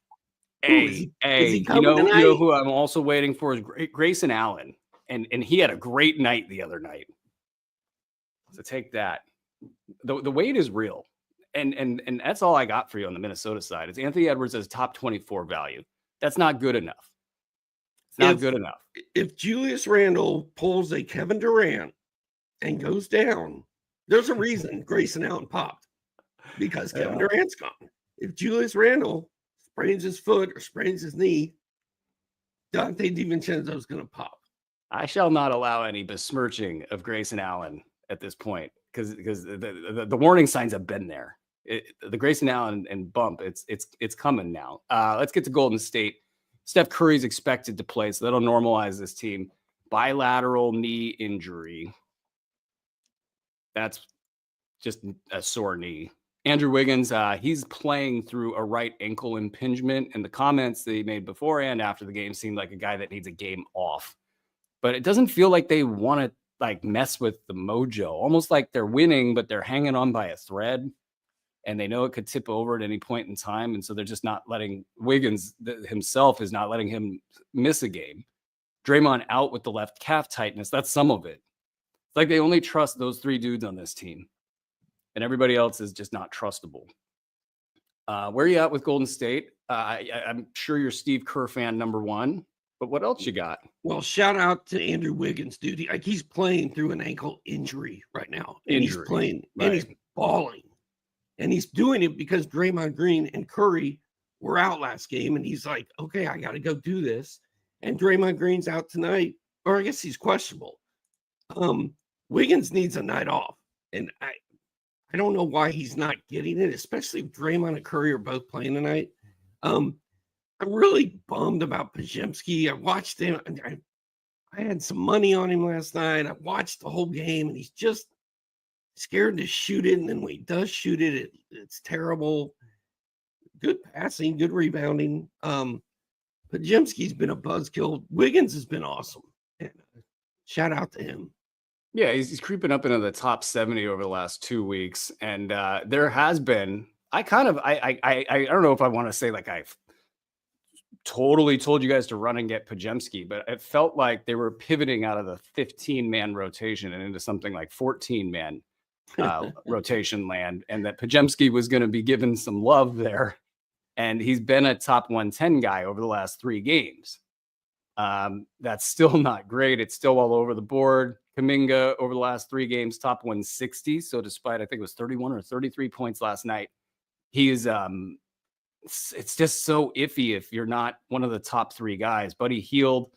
hey, you know who I'm also waiting for is Grayson Allen. And he had a great night the other night. So take that. The wait is real. And that's all I got for you on the Minnesota side. It's Anthony Edwards as top 24 value. That's not good enough. It's not good enough. If Julius Randle pulls a Kevin Durant and goes down, there's a reason Grayson Allen popped. Because Kevin Durant's gone. If Julius Randle sprains his foot or sprains his knee, Dante DiVincenzo is going to pop. I shall not allow any besmirching of Grayson Allen at this point because the warning signs have been there. The Grayson Allen and bump, it's coming now. Let's get to Golden State. Steph Curry's expected to play, so that'll normalize this team. Bilateral knee injury. That's just a sore knee. Andrew Wiggins, he's playing through a right ankle impingement, and the comments that he made before and after the game seemed like a guy that needs a game off. But it doesn't feel like they want to like mess with the mojo, almost like they're winning, but they're hanging on by a thread and they know it could tip over at any point in time. And so they're just not letting Wiggins himself is not letting him miss a game. Draymond out with the left calf tightness. That's some of it. It's like they only trust those 3 dudes on this team, and everybody else is just not trustable. Where are you at with Golden State? I'm sure you're Steve Kerr fan number 1, but what else you got? Well, shout out to Andrew Wiggins, dude. He's playing through an ankle injury right now. And he's playing, and he's balling. And he's doing it because Draymond Green and Curry were out last game. And he's like, okay, I got to go do this. And Draymond Green's out tonight, or I guess he's questionable. Wiggins needs a night off. And I don't know why he's not getting it, especially if Draymond and Curry are both playing tonight. I'm really bummed about Podziemski. I watched him. I had some money on him last night. I watched the whole game, and he's just scared to shoot it. And then when he does shoot it, it's terrible. Good passing, good rebounding. Podziemski's been a buzzkill. Wiggins has been awesome. And shout out to him. Yeah, he's creeping up into the top 70 over the last 2 weeks. And there has been, I don't know if I want to say like I've totally told you guys to run and get Podziemski, but it felt like they were pivoting out of the 15-man rotation and into something like 14-man rotation land, and that Podziemski was going to be given some love there. And he's been a top 110 guy over the last 3 games. That's still not great. It's still all over the board. Kuminga over the last 3 games, top 160. So despite, I think it was 31 or 33 points last night, he is, it's just so iffy if you're not one of the top 3 guys. Buddy Hield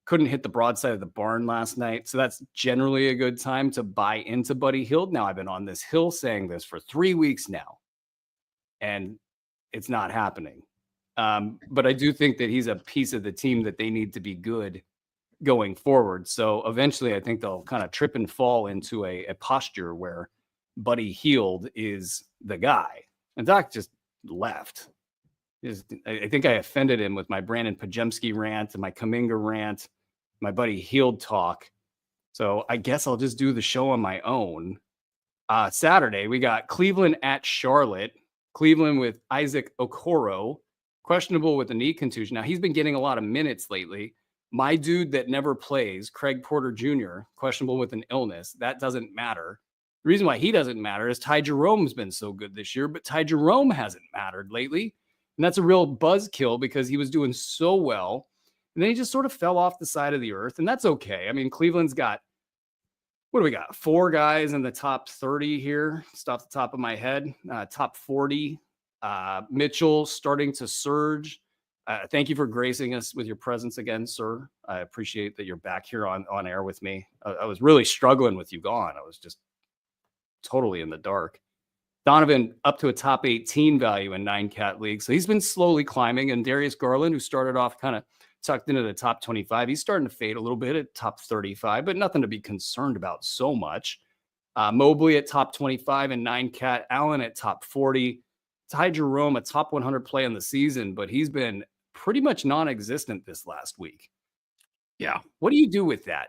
couldn't hit the broadside of the barn last night. So that's generally a good time to buy into Buddy Hield. Now, I've been on this hill saying this for 3 weeks now, and it's not happening. But I do think that he's a piece of the team that they need to be good going forward. So eventually I think they'll kind of trip and fall into a posture where Buddy Hield is the guy. And Doc just left. I think I offended him with my Brandon Podziemski rant and my Kuminga rant, my Buddy Hield talk. So I guess I'll just do the show on my own. Saturday, we got Cleveland at Charlotte. Cleveland with Isaac Okoro, questionable with a knee contusion. Now, he's been getting a lot of minutes lately. My dude that never plays, Craig Porter Jr., questionable with an illness. That doesn't matter. The reason why he doesn't matter is Ty Jerome's been so good this year, but Ty Jerome hasn't mattered lately. And that's a real buzzkill because he was doing so well. And then he just sort of fell off the side of the earth. And that's okay. I mean, Cleveland's got, what do we got? 4 guys in the top 30 here. Just off the top of my head. Top 40. Mitchell starting to surge. Thank you for gracing us with your presence again, sir. I appreciate that you're back here on air with me. I was really struggling with you gone. I was just totally in the dark. Donovan up to a top 18 value in 9-cat league. So he's been slowly climbing. And Darius Garland, who started off kind of tucked into the top 25, he's starting to fade a little bit at top 35, but nothing to be concerned about so much. Mobley at top 25 in 9-cat. Allen at top 40. Ty Jerome, a top 100 play in the season, but he's been pretty much non-existent this last week. Yeah. What do you do with that?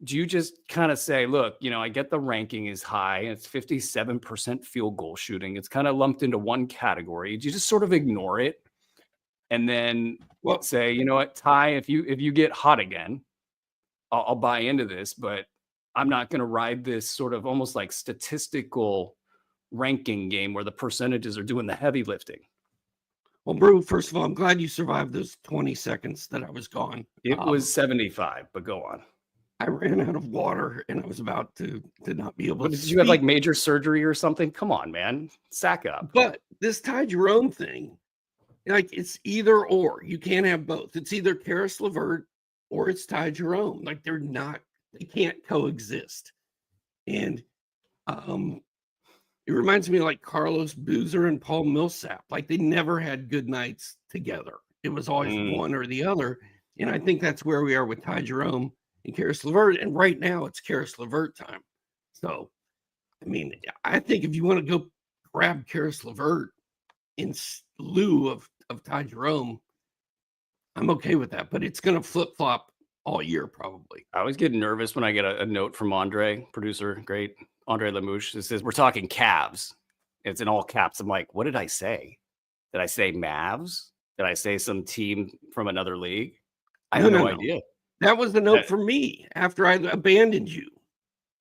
Do you just kind of say, look, I get the ranking is high. It's 57% field goal shooting. It's kind of lumped into one category. Do you just sort of ignore it and then say, you know what, Ty, if you get hot again, I'll buy into this, but I'm not going to ride this sort of almost like statistical ranking game where the percentages are doing the heavy lifting. Well, Brew, first of all, I'm glad you survived those 20 seconds that I was gone. It was 75, but go on. I ran out of water and I was about to not be able to Did you have like major surgery or something? Come on, man. Sack up. But this Ty Jerome thing, like it's either or. You can't have both. It's either Karis LeVert or it's Ty Jerome. Like they can't coexist. And it reminds me of like Carlos Boozer and Paul Millsap. Like they never had good nights together. It was always one or the other. And I think that's where we are with Ty Jerome and Karis LeVert. And right now it's Karis LeVert time. So, I mean, I think if you want to go grab Karis LeVert in lieu of Ty Jerome, I'm okay with that. But it's going to flip-flop all year probably. I always get nervous when I get a note from Andre, producer, great Andre Lamouche. It says, we're talking Cavs. It's in all caps. I'm like, what did I say? Did I say Mavs? Did I say some team from another league? I have no idea. That was the note for me after I abandoned you.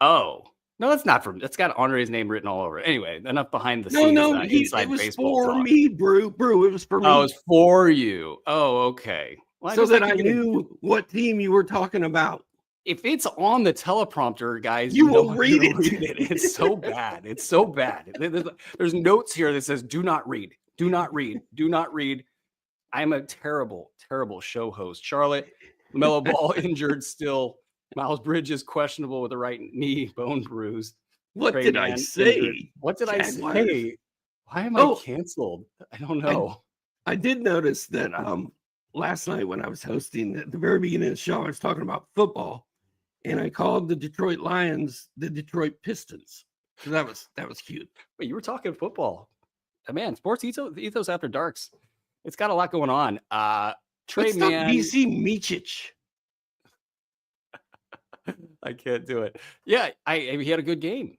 Oh, no, that's not from. That's got Andre's name written all over it. Anyway, enough behind the No, scenes no, inside it was baseball for talk. me, Brew. It was for me. Oh, it's for you. Oh, okay. Well, So that I knew what team you were talking about. If it's on the teleprompter, guys, you know will read it. Read it. It's so bad. It's so bad. There's notes here that says, "Do not read. Do not read. Do not read." I'm a terrible, terrible show host. Charlotte, LaMelo Ball injured still. Miles Bridges questionable with a right knee bone bruise. What Trey did Mann I say? injured. What did I say? Why am I canceled? I don't know. I did notice that last night when I was hosting at the very beginning of the show, I was talking about football, and I called the Detroit Lions the Detroit Pistons. So that was cute. But you were talking football. Man, sports ethos after darks. It's got a lot going on. Trey Mann, BC Micic. I can't do it. Yeah, he had a good game,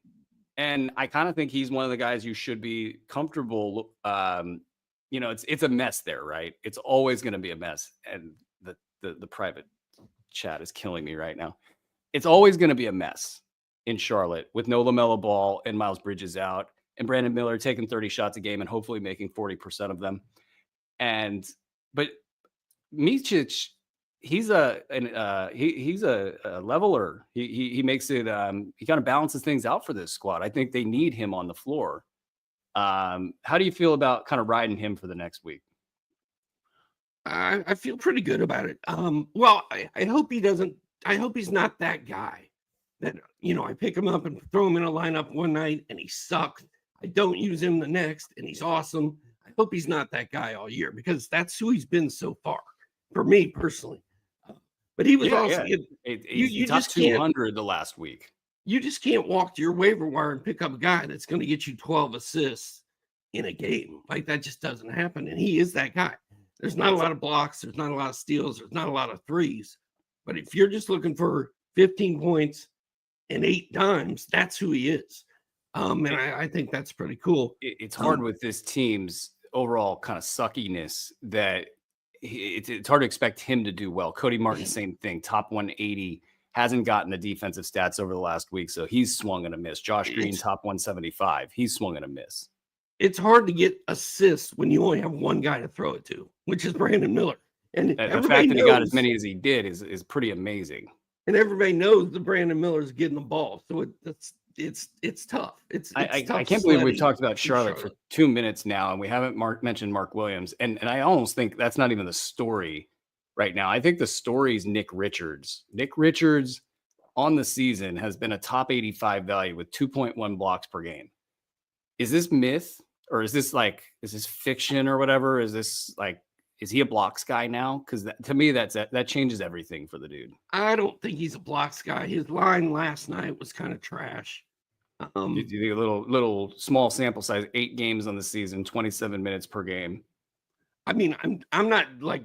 and I kind of think he's one of the guys you should be comfortable. It's a mess there, right? It's always going to be a mess, and the private chat is killing me right now. It's always going to be a mess in Charlotte with no LaMelo Ball and Miles Bridges out, and Brandon Miller taking 30 shots a game and hopefully making 40% of them. But Micic, he's a leveler. He makes it. He kind of balances things out for this squad. I think they need him on the floor. How do you feel about kind of riding him for the next week? I feel pretty good about it. Well, I hope he doesn't. I hope he's not that guy that I pick him up and throw him in a lineup one night and he sucks. I don't use him the next and he's awesome. I hope he's not that guy all year because that's who he's been so far for me personally. But he was you top 200 the last week. You just can't walk to your waiver wire and pick up a guy that's going to get you 12 assists in a game. Like that just doesn't happen. And he is that guy. There's not a lot of blocks. There's not a lot of steals. There's not a lot of threes. But if you're just looking for 15 points and 8 dimes, that's who he is. And I think that's pretty cool. It's hard with this team's overall kind of suckiness that it's hard to expect him to do well. Cody Martin, same thing, top 180, hasn't gotten the defensive stats over the last week, so he's swung and a miss. Josh Green, top 175, he's swung and a miss. It's hard to get assists when you only have one guy to throw it to, which is Brandon Miller. And the fact that he got as many as he did is pretty amazing. And everybody knows that Brandon Miller's getting the ball, so it's tough. It's I tough can't believe we've talked about Charlotte for 2 minutes now, and we haven't mentioned Mark Williams. And I almost think that's not even the story right now. I think the story is Nick Richards. Nick Richards on the season has been a top 85 value with 2.1 blocks per game. Is this myth or is this fiction or whatever? Is he a blocks guy now? Because to me, that changes everything for the dude. I don't think he's a blocks guy. His line last night was kind of trash. You think a little small sample size, 8 games on the season, 27 minutes per game. I mean, I'm not like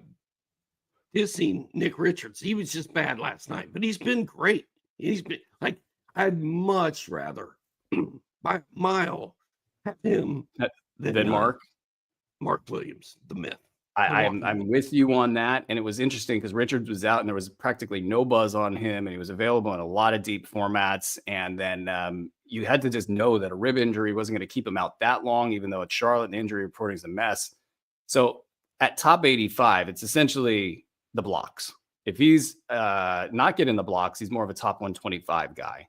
dissing Nick Richards. He was just bad last night, but he's been great. He's been I'd much rather by a mile have him than Mark Williams, the myth. I'm with you on that. And it was interesting because Richards was out and there was practically no buzz on him and he was available in a lot of deep formats. And then you had to just know that a rib injury wasn't going to keep him out that long, even though it's Charlotte and the injury reporting is a mess. So at top 85, it's essentially the blocks. If he's not getting the blocks, he's more of a top 125 guy.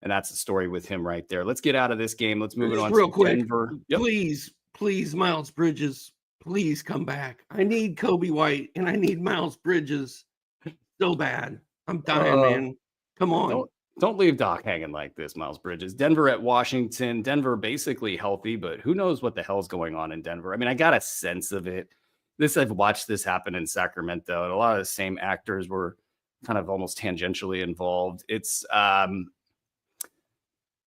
And that's the story with him right there. Let's get out of this game. Let's move it on real to quick. Denver. Yep. Please, Miles Bridges. Please come back. I need Kobe White and I need Miles Bridges so bad. I'm dying, man. Come on. Don't leave Doc hanging like this, Miles Bridges. Denver at Washington. Denver basically healthy, but who knows what the hell's going on in Denver? I mean, I got a sense of it. I've watched this happen in Sacramento, and a lot of the same actors were kind of almost tangentially involved. It's I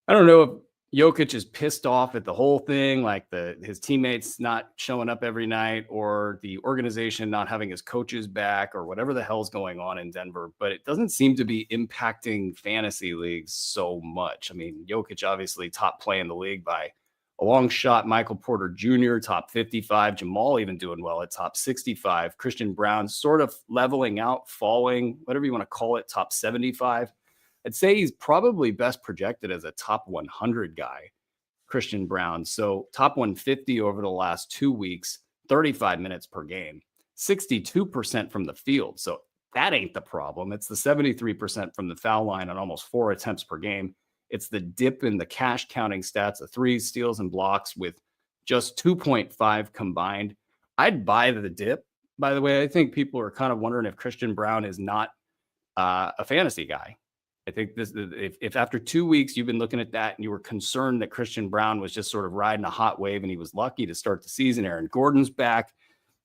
don't know if Jokic is pissed off at the whole thing, like his teammates not showing up every night or the organization not having his coaches back or whatever the hell's going on in Denver, but it doesn't seem to be impacting fantasy leagues so much. I mean, Jokic obviously top play in the league by a long shot. Michael Porter Jr., top 55. Jamal even doing well at top 65. Christian Brown sort of leveling out, falling, whatever you want to call it, top 75. I'd say he's probably best projected as a top 100 guy, Christian Braun. So top 150 over the last 2 weeks, 35 minutes per game, 62% from the field. So that ain't the problem. It's the 73% from the foul line on almost 4 attempts per game. It's the dip in the cash counting stats, the threes, steals, and blocks with just 2.5 combined. I'd buy the dip. By the way, I think people are kind of wondering if Christian Braun is not a fantasy guy. I think this, if after 2 weeks you've been looking at that and you were concerned that Christian Braun was just sort of riding a hot wave and he was lucky to start the season, Aaron Gordon's back.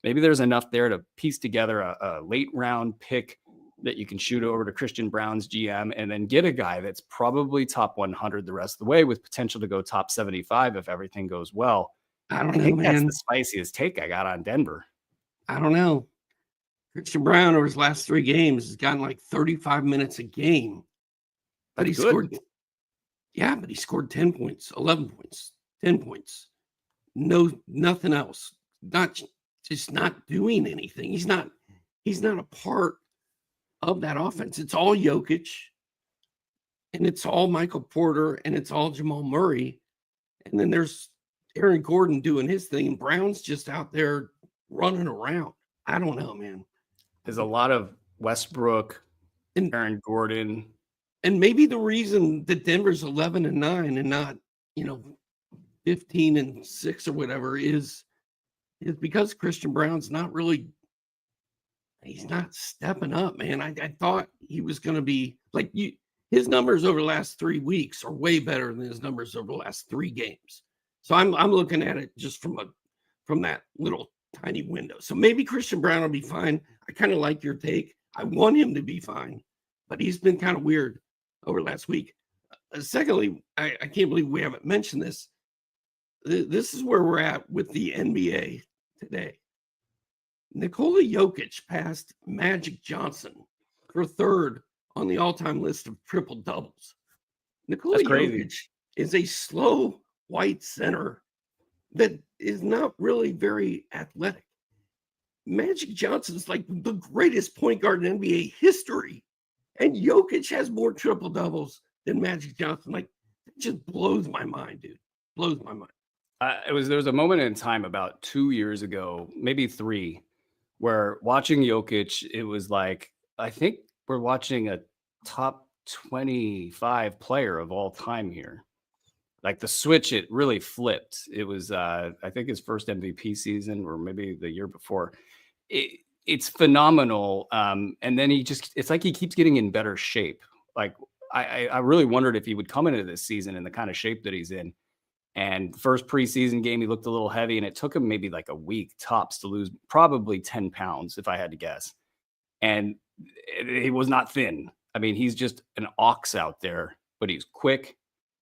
Maybe there's enough there to piece together a late round pick that you can shoot over to Christian Braun's GM and then get a guy that's probably top 100 the rest of the way with potential to go top 75 if everything goes well. I don't know, man. That's the spiciest take I got on Denver. I don't know. Christian Braun over his last 3 games has gotten like 35 minutes a game. But he scored, but he scored 10 points, 11 points, 10 points. Nothing else. Just not doing anything. He's not a part of that offense. It's all Jokic, and it's all Michael Porter, and it's all Jamal Murray. And then there's Aaron Gordon doing his thing, and Brown's just out there running around. I don't know, man. There's a lot of Westbrook and Aaron Gordon. And maybe the reason that Denver's 11-9 and not, 15-6 or whatever is because Christian Braun's he's not stepping up, man. I thought he was going to be his numbers over the last 3 weeks are way better than his numbers over the last 3 games. So I'm looking at it just from that little tiny window. So maybe Christian Braun will be fine. I kind of like your take. I want him to be fine, but he's been kind of weird over last week. Secondly, I can't believe we haven't mentioned this. This is where we're at with the NBA today. Nikola Jokic passed Magic Johnson for 3rd on the all-time list of triple-doubles. Nikola Jokic is a slow white center that is not really very athletic. Magic Johnson is like the greatest point guard in NBA history. And Jokic has more triple doubles than Magic Johnson. It just blows my mind, dude. Blows my mind. There was a moment in time about 2 years ago, maybe 3, where watching Jokic, it was like, I think we're watching a top 25 player of all time here. Like the switch, it really flipped. It was, I think his first MVP season, or maybe the year before. It's phenomenal. And then it's like he keeps getting in better shape. Like I really wondered if he would come into this season in the kind of shape that he's in. And first preseason game, he looked a little heavy, and it took him maybe like a week tops to lose probably 10 pounds, if I had to guess. And he was not thin. I mean, he's just an ox out there, but he's quick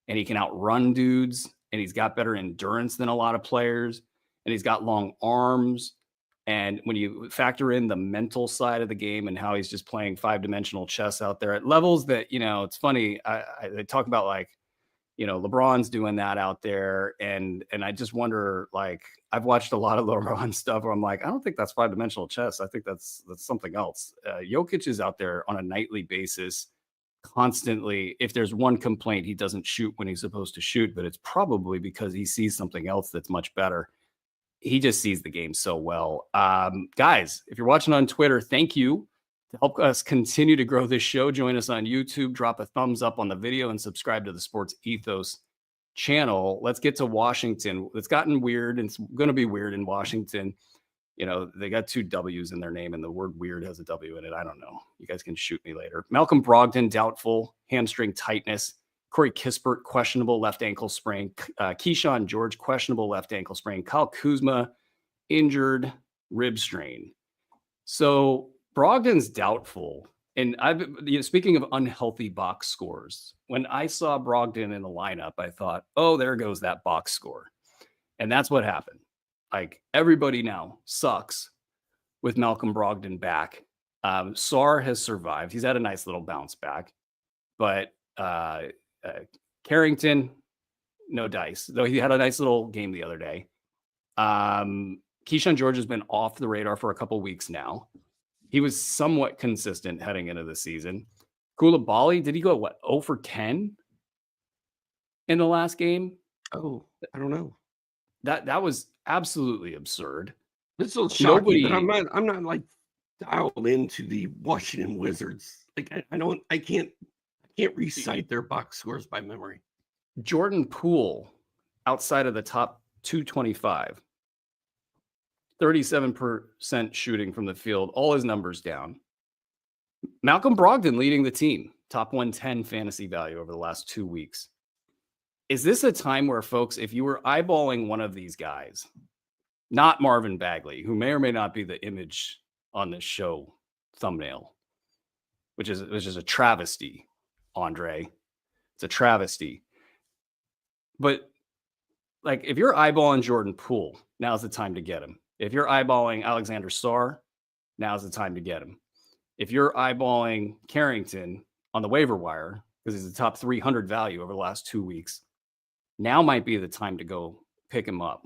and he can outrun dudes, and he's got better endurance than a lot of players, and he's got long arms. And when you factor in the mental side of the game and how he's just playing 5-dimensional chess out there at levels that, it's funny. They talk about LeBron's doing that out there. And I just wonder, I've watched a lot of LeBron stuff where I'm like, I don't think that's 5-dimensional chess. I think that's something else. Jokic is out there on a nightly basis constantly. If there's one complaint, he doesn't shoot when he's supposed to shoot, but it's probably because he sees something else that's much better. He just sees the game so well. Guys, if you're watching on Twitter, thank you. To help us continue to grow this show, join us on YouTube, drop a thumbs up on the video, and subscribe to the Sports Ethos channel. Let's get to Washington. It's gotten weird, and it's going to be weird in Washington. They got 2 W's in their name, and the word weird has a W in it. I don't know. You guys can shoot me later. Malcolm Brogdon, doubtful, hamstring tightness. Corey Kispert, questionable left ankle sprain. Keyshawn George, questionable left ankle sprain. Kyle Kuzma, injured rib strain. So Brogdon's doubtful. And speaking of unhealthy box scores, when I saw Brogdon in the lineup, I thought, oh, there goes that box score. And that's what happened. Everybody now sucks with Malcolm Brogdon back. Sarr has survived. He's had a nice little bounce back. But Carrington, no dice, though he had a nice little game the other day. Keyshawn George has been off the radar for a couple weeks now. He was somewhat consistent heading into the season. Koulibaly, did he go, 0 for 10 in the last game? Oh, I don't know. That was absolutely absurd. It's a little shocking, but Nobody I'm not like dialed into the Washington Wizards. Like I can't recite their box scores by memory. Jordan Poole, outside of the top 225, 37% shooting from the field, all his numbers down. Malcolm Brogdon leading the team, top 110 fantasy value over the last 2 weeks. Is this a time where, folks, if you were eyeballing one of these guys, not Marvin Bagley, who may or may not be the image on this show thumbnail, which is a travesty, Andre. It's a travesty. But like, if you're eyeballing Jordan Poole, now's the time to get him. If you're eyeballing Alexander Sarr, now's the time to get him. If you're eyeballing Carrington on the waiver wire, because he's the top 300 value over the last 2 weeks, now might be the time to go pick him up.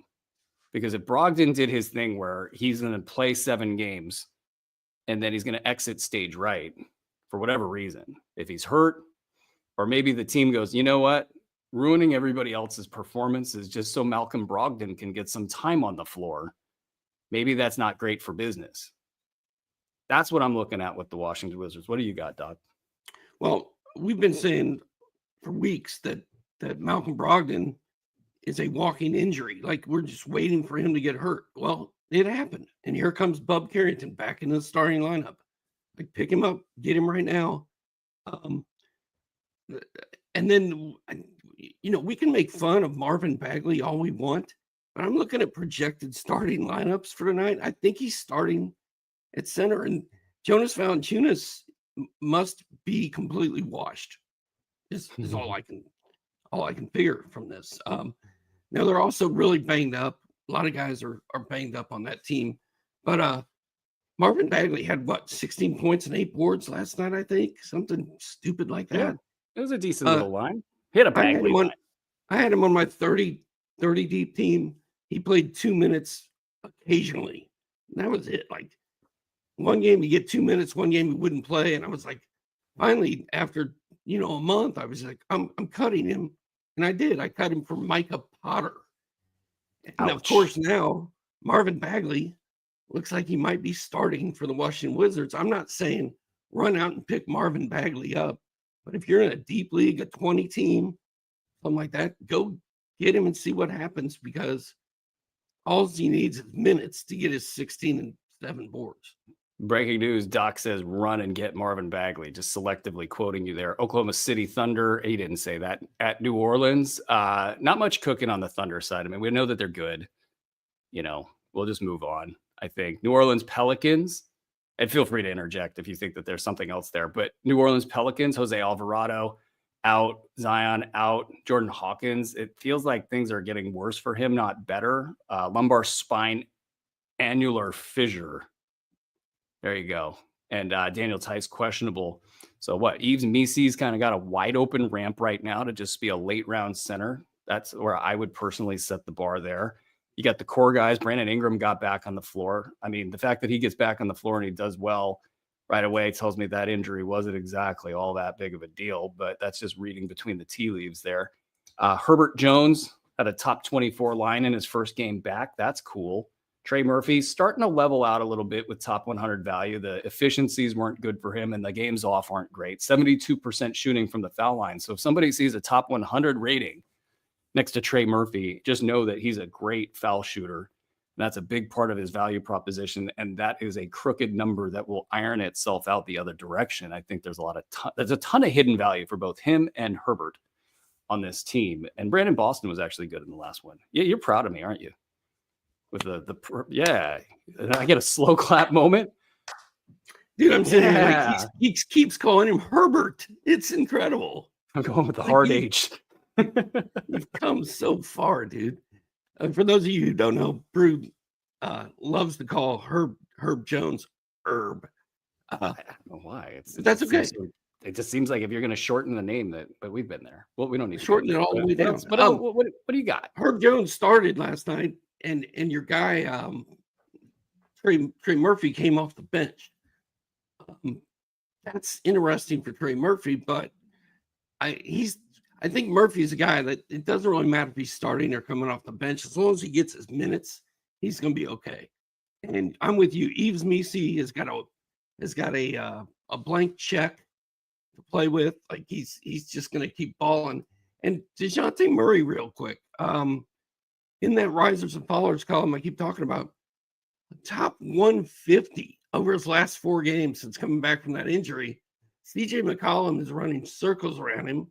Because if Brogdon did his thing where he's going to play 7 games and then he's going to exit stage right for whatever reason, if he's hurt, or maybe the team goes, you know what, ruining everybody else's performances just so Malcolm Brogdon can get some time on the floor, maybe that's not great for business. That's what I'm looking at with the Washington Wizards. What do you got, Doc? Well, we've been saying for weeks that Malcolm Brogdon is a walking injury. Like, we're just waiting for him to get hurt. Well, it happened. And here comes Bub Carrington back in the starting lineup. Like, pick him up, get him right now. And then, we can make fun of Marvin Bagley all we want, but I'm looking at projected starting lineups for tonight. I think he's starting at center, and Jonas Valanciunas must be completely washed. Is all I can figure from this. Now they're also really banged up. A lot of guys are banged up on that team, but Marvin Bagley had 16 points and 8 boards last night, I think, something stupid like that. Yeah, it was a decent little line. He had a Bagley line. I had him on my 30 deep team. He played 2 minutes occasionally. And that was it. Like, one game you get 2 minutes, one game you wouldn't play, and I was like, finally, after a month, I was like, I'm cutting him, and I did. I cut him for Micah Potter, and of course now Marvin Bagley looks like he might be starting for the Washington Wizards. I'm not saying run out and pick Marvin Bagley up, but if you're in a deep league, a 20 team, something like that, go get him and see what happens, because all he needs is minutes to get his 16 and 7 boards. Breaking news, Doc says run and get Marvin Bagley, just selectively quoting you there. Oklahoma City Thunder, he didn't say that. At New Orleans, not much cooking on the Thunder side. I mean, we know that they're good. We'll just move on, I think. New Orleans Pelicans, and feel free to interject if you think that there's something else there. But New Orleans Pelicans, Jose Alvarado out, Zion out, Jordan Hawkins. It feels like things are getting worse for him, not better. Lumbar spine annular fissure. There you go. And Daniel Tice questionable. So what? Yves Missy's kind of got a wide open ramp right now to just be a late round center. That's where I would personally set the bar there. You got the core guys. Brandon Ingram got back on the floor. I mean, the fact that he gets back on the floor and he does well right away tells me that injury wasn't exactly all that big of a deal, but that's just reading between the tea leaves there. Herbert Jones had a top 24 line in his first game back. That's cool. Trey Murphy starting to level out a little bit with top 100 value. The efficiencies weren't good for him, and the games off aren't great. 72% shooting from the foul line. So if somebody sees a top 100 rating next to Trey Murphy, just know that he's a great foul shooter. And that's a big part of his value proposition, and that is a crooked number that will iron itself out the other direction. I think there's a ton of hidden value for both him and Herbert on this team. And Brandon Boston was actually good in the last one. Yeah, you're proud of me, aren't you? With yeah, I get a slow clap moment. Dude, I'm saying, like, he keeps calling him Herbert. It's incredible. I'm going with the hard H. You've come so far, dude. For those of you who don't know, Brew loves to call Herb Jones Herb. I don't know why. That's okay. It just seems like if you're going to shorten the name, but we've been there. Well, we don't need to shorten it all the way down. But what do you got? Herb Jones started last night, and your guy Trey Murphy came off the bench. that's interesting for Trey Murphy, but I think Murphy is a guy that it doesn't really matter if he's starting or coming off the bench. As long as he gets his minutes, he's going to be okay. And I'm with you. Yves Missi has got a blank check to play with. Like he's just going to keep balling. And DeJounte Murray, real quick, in that risers and fallers column I keep talking about, top 150 over his last 4 games since coming back from that injury. CJ McCollum is running circles around him.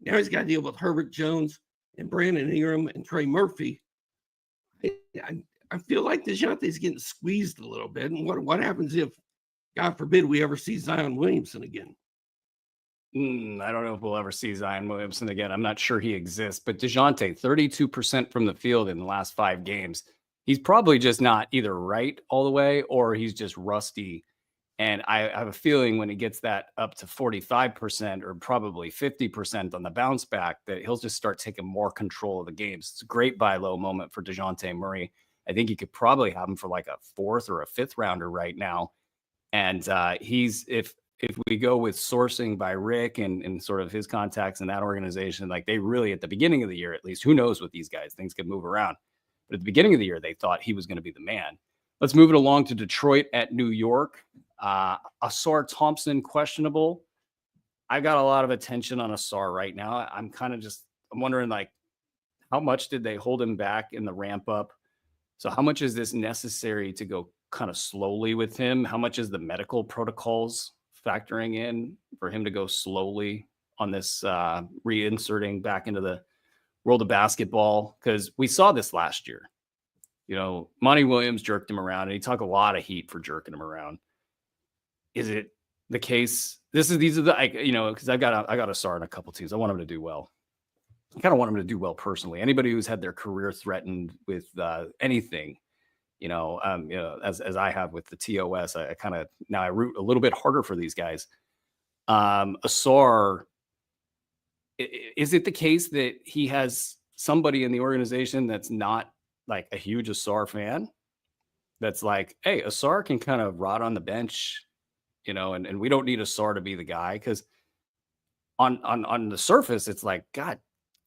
Now he's got to deal with Herbert Jones and Brandon Ingram and Trey Murphy. I feel like DeJounte's getting squeezed a little bit. And what happens if, God forbid, we ever see Zion Williamson again? I don't know if we'll ever see Zion Williamson again. I'm not sure he exists. But DeJounte, 32% from the field in the last 5 games. He's probably just not either right all the way or he's just rusty. And I have a feeling when he gets that up to 45% or probably 50% on the bounce back, that he'll just start taking more control of the games. It's a great buy low moment for DeJounte Murray. I think you could probably have him for like a 4th or a 5th rounder right now. And if we go with sourcing by Rick and sort of his contacts in that organization, like they really, at the beginning of the year, at least, who knows with these guys, things could move around. But at the beginning of the year, they thought he was going to be the man. Let's move it along to Detroit at New York. Asar Thompson, questionable. I got a lot of attention on Asar right now. I'm wondering, like, how much did they hold him back in the ramp up? So how much is this necessary to go kind of slowly with him? How much is the medical protocols factoring in for him to go slowly on this reinserting back into the world of basketball? Because we saw this last year. Monty Williams jerked him around, and he took a lot of heat for jerking him around. Is it the case? These are the, because I got Asar in a couple teams. I want him to do well. I kind of want him to do well personally. Anybody who's had their career threatened with anything, as I have with the TOS, I root a little bit harder for these guys. Asar, is it the case that he has somebody in the organization that's not like a huge Asar fan? That's like, hey, Asar can kind of rot on the bench, and we don't need Asar to be the guy, because on the surface, it's like, God,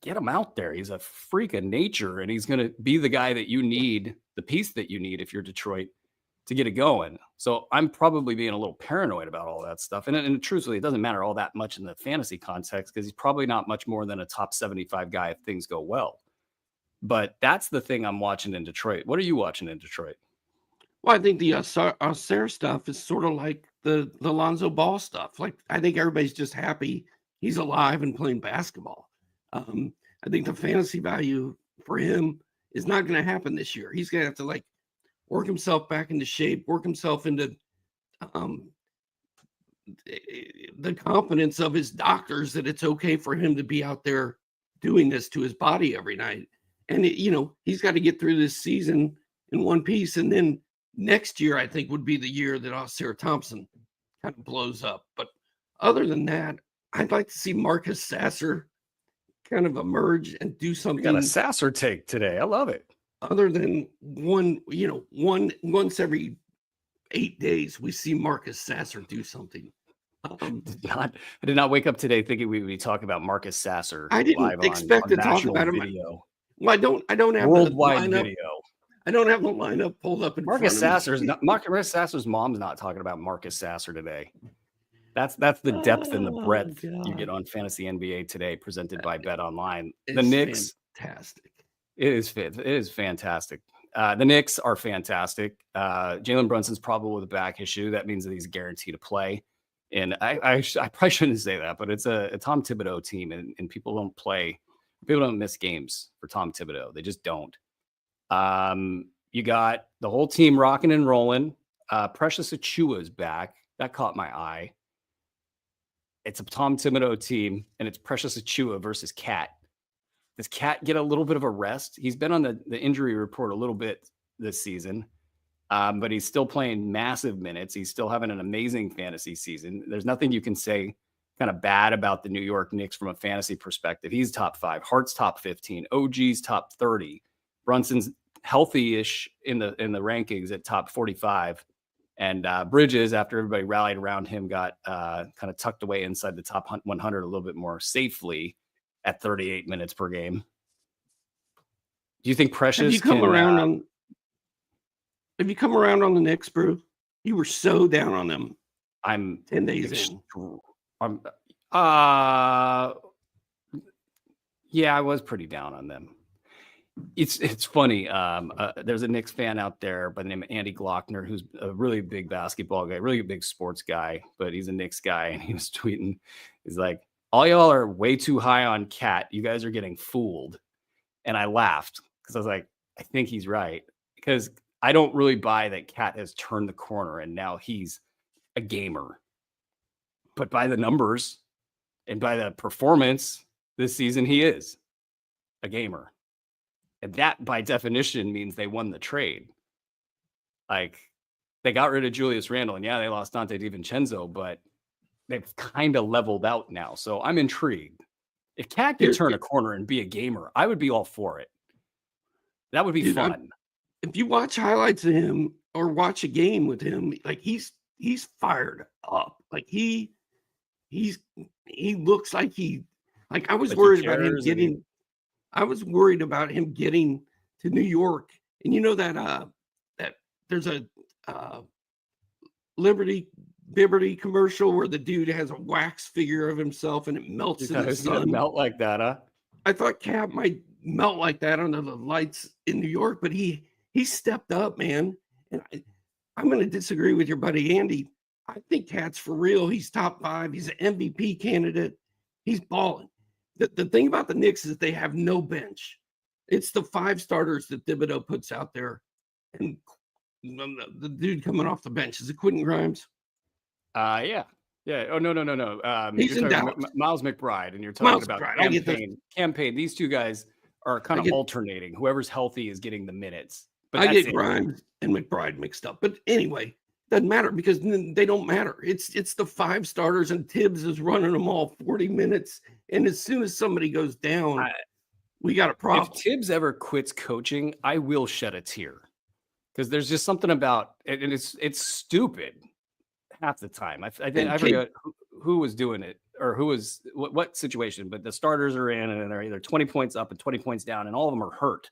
get him out there. He's a freak of nature, and he's going to be the guy that you need, the piece that you need if you're Detroit to get it going. So I'm probably being a little paranoid about all that stuff. And truthfully, it doesn't matter all that much in the fantasy context, because he's probably not much more than a top 75 guy if things go well. But that's the thing I'm watching in Detroit. What are you watching in Detroit? Well, I think the Asar stuff is sort of like the Lonzo Ball stuff. Like, I think everybody's just happy he's alive and playing basketball. I think the fantasy value for him is not going to happen this year. He's going to have to like work himself back into shape, work himself into the confidence of his doctors that it's okay for him to be out there doing this to his body every night. And he's got to get through this season in one piece, and then next year I think would be the year that Asar Thompson kind of blows up. But other than that, I'd like to see Marcus Sasser kind of emerge and do something. You got a Sasser take today. I love it. Other than once every 8 days, we see Marcus Sasser do something. I did not wake up today thinking we would be talking about Marcus Sasser. I didn't expect to talk about him. Video. Well, I don't have worldwide video. I don't have the lineup pulled up in Marcus front of me. Marcus Sasser's mom's not talking about Marcus Sasser today. That's the depth and the breadth you get on Fantasy NBA today, presented by Bet Online. The Knicks, fantastic. It is fantastic. The Knicks are fantastic. Jalen Brunson's probably with a back issue. That means that he's guaranteed to play. And I probably shouldn't say that, but it's a Tom Thibodeau team, and people don't play. People don't miss games for Tom Thibodeau. They just don't. You got the whole team rocking and rolling. Precious Achiuwa is back. That caught my eye. It's a Tom Thibodeau team, and it's Precious Achiuwa versus Cat. Does Cat get a little bit of a rest? He's been on the injury report a little bit this season, but he's still playing massive minutes. He's still having an amazing fantasy season. There's nothing you can say kind of bad about the New York Knicks from a fantasy perspective. He's top 5, Hart's top 15, OG's top 30. Brunson's healthy-ish in the rankings at top 45. And Bridges, after everybody rallied around him, got kind of tucked away inside the top 100 a little bit more safely at 38 minutes per game. Do you think Precious Have you come around on the Knicks, Brew? You were so down on them. I'm 10 days in. Yeah, I was pretty down on them. It's funny. There's a Knicks fan out there by the name of Andy Glockner, who's a really big basketball guy, really big sports guy, but he's a Knicks guy. And he was tweeting, he's like, all y'all are way too high on Cat. You guys are getting fooled. And I laughed because I was like, I think he's right. Because I don't really buy that Cat has turned the corner and now he's a gamer. But by the numbers and by the performance this season, he is a gamer. And that, by definition, means they won the trade. Like, they got rid of Julius Randle, and yeah, they lost Dante DiVincenzo, but they've kind of leveled out now. So I'm intrigued. If Cat could turn a corner and be a gamer, I would be all for it. That would be fun. If you watch highlights of him or watch a game with him, like he's fired up. Like he looks like I was worried about him getting. I was worried about him getting to New York, and you know that there's a Liberty commercial where the dude has a wax figure of himself and it melts in the sun. Melt like that, huh? I thought Cap might melt like that under the lights in New York, but he stepped up, man. And I'm going to disagree with your buddy Andy. I think Cat's for real. He's top 5. He's an MVP candidate. He's balling. The thing about the Knicks is they have no bench. It's the 5 starters that Thibodeau puts out there. And the dude coming off the bench, is it Quentin Grimes? Yeah. Oh, no. He's in Dallas. Miles McBride, and you're talking about Campaign. These two guys are kind of alternating. Whoever's healthy is getting the minutes. But I get Grimes and McBride mixed up. But anyway, doesn't matter because they don't matter. It's the 5 starters, and Tibbs is running them all 40 minutes. And as soon as somebody goes down, we got a problem. If Tibbs ever quits coaching, I will shed a tear because there's just something about it, and it's stupid half the time. I forget who was doing it or who was what situation, but the starters are in and they're either 20 points up and 20 points down, and all of them are hurt,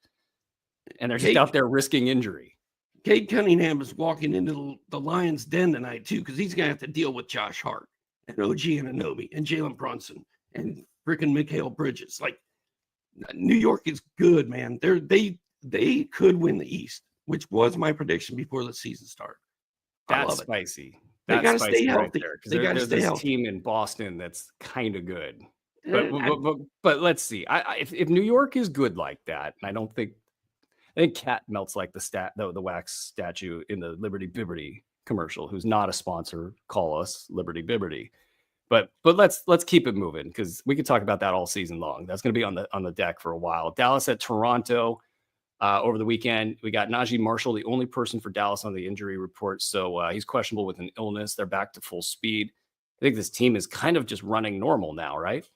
and they're just out there risking injury. Cade Cunningham is walking into the Lions' den tonight, too, because he's going to have to deal with Josh Hart and OG Anunoby and Jalen Brunson and freaking Mikal Bridges. Like, New York is good, man. They could win the East, which was my prediction before the seson started. That's spicy. They got to stay healthy. They got to stay healthy. Team in Boston that's kind of good. But let's see. If New York is good like that, and I think Cat melts like the wax statue in the Liberty Bibberty commercial, who's not a sponsor. Call us Liberty Bibberty. But let's keep it moving because we could talk about that all season long. That's going to be on the deck for a while. Dallas at Toronto over the weekend. We got Najee Marshall, the only person for Dallas on the injury report. So he's questionable with an illness. They're back to full speed. I think this team is kind of just running normal now, right?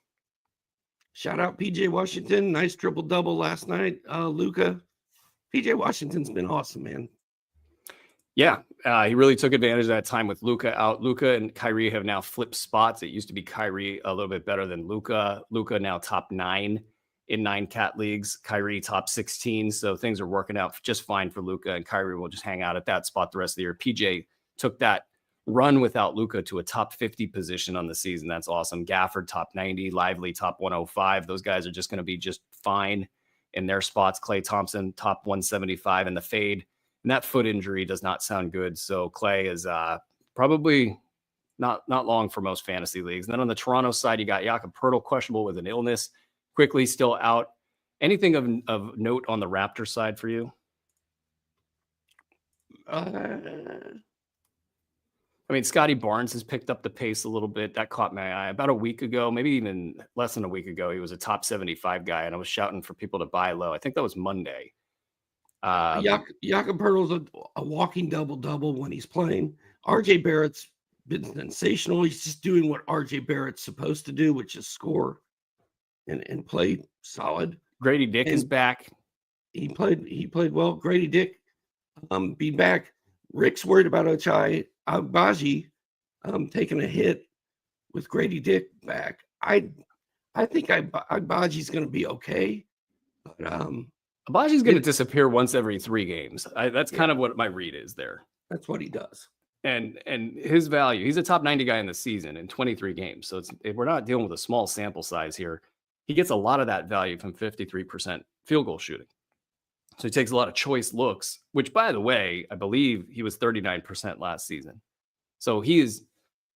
Shout out PJ Washington. Nice triple-double last night. Luka. PJ Washington's been awesome, man. Yeah, he really took advantage of that time with Luka out. Luka and Kyrie have now flipped spots. It used to be Kyrie a little bit better than Luka. Luka now top 9 in 9 cat leagues. Kyrie top 16. So things are working out just fine for Luka, and Kyrie will just hang out at that spot the rest of the year. PJ took that run without Luka to a top 50 position on the season. That's awesome. Gafford top 90, Lively top 105. Those guys are just going to be just fine in their spots. Klay Thompson top 175 in the fade. And that foot injury does not sound good. So Klay is probably not long for most fantasy leagues. And then on the Toronto side, you got Jakob Poeltl questionable with an illness. Quickly still out. Anything of note on the Raptors side for you? I mean, Scotty Barnes has picked up the pace a little bit. That caught my eye. About a week ago, maybe even less than a week ago, he was a top 75 guy, and I was shouting for people to buy low. I think that was Monday. Jakob Poeltl's a walking double-double when he's playing. RJ Barrett's been sensational. He's just doing what RJ Barrett's supposed to do, which is score and play solid. Grady Dick is back. He played well. Grady Dick be back. Rick's worried about Ochai Agbaji taking a hit with Grady Dick back. I think Agbaji's going to be okay. But Abaji's going to disappear once every 3 games. That's kind of what my read is there. That's what he does. And his value, he's a top 90 guy in the season in 23 games. So we're not dealing with a small sample size here. He gets a lot of that value from 53% field goal shooting. So he takes a lot of choice looks, which, by the way, I believe he was 39% last season. So he has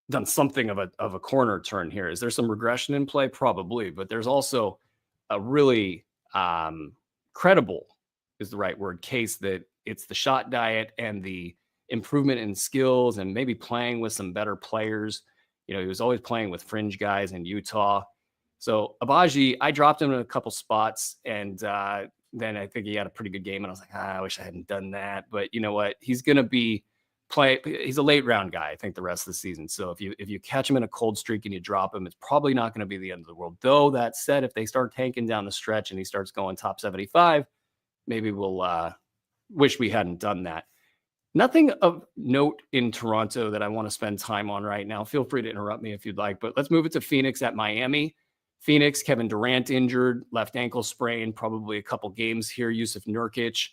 done something of a corner turn here. Is there some regression in play? Probably, but there's also a really credible is the right word case that it's the shot diet and the improvement in skills and maybe playing with some better players. He was always playing with fringe guys in Utah. So Agbaji, I dropped him in a couple spots, and then I think he had a pretty good game, and I was like, I wish I hadn't done that. But you know what? He's going to be he's a late round guy, I think, the rest of the season. So if you catch him in a cold streak and you drop him, it's probably not going to be the end of the world. Though that said, if they start tanking down the stretch and he starts going top 75, maybe we'll wish we hadn't done that. Nothing of note in Toronto that I want to spend time on right now. Feel free to interrupt me if you'd like, but let's move it to Phoenix at Miami. Phoenix, Kevin Durant injured, left ankle sprain, probably a couple games here. Yusuf Nurkic.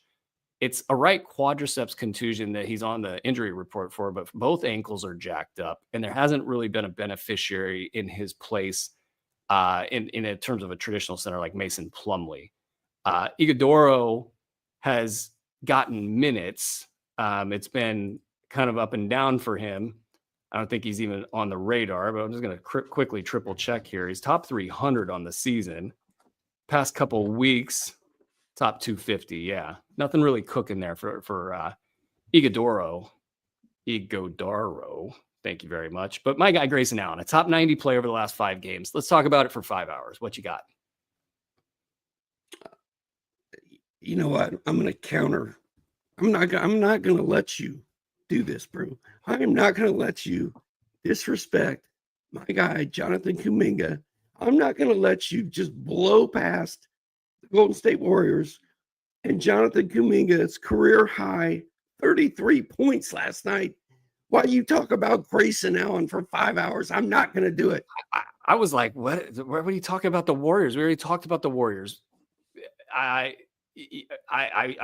It's a right quadriceps contusion that he's on the injury report for, but both ankles are jacked up, and there hasn't really been a beneficiary in his place in terms of a traditional center like Mason Plumlee. Iguodala has gotten minutes. It's been kind of up and down for him. I don't think he's even on the radar, but I'm just going to quickly triple check here. He's top 300 on the season. Past couple weeks, top 250. Yeah, nothing really cooking there for Iguodala. Thank you very much. But my guy Grayson Allen, a top 90 player over the last 5 games. Let's talk about it for 5 hours. What you got? You know what? I'm going to counter. I'm not going to let you do this, bro. I am not going to let you disrespect my guy, Jonathan Kuminga. I'm not going to let you just blow past the Golden State Warriors and Jonathan Kuminga's career high 33 points last night. While you talk about Grayson Allen for 5 hours, I'm not going to do it. I was like, what are you talking about the Warriors? We already talked about the Warriors. I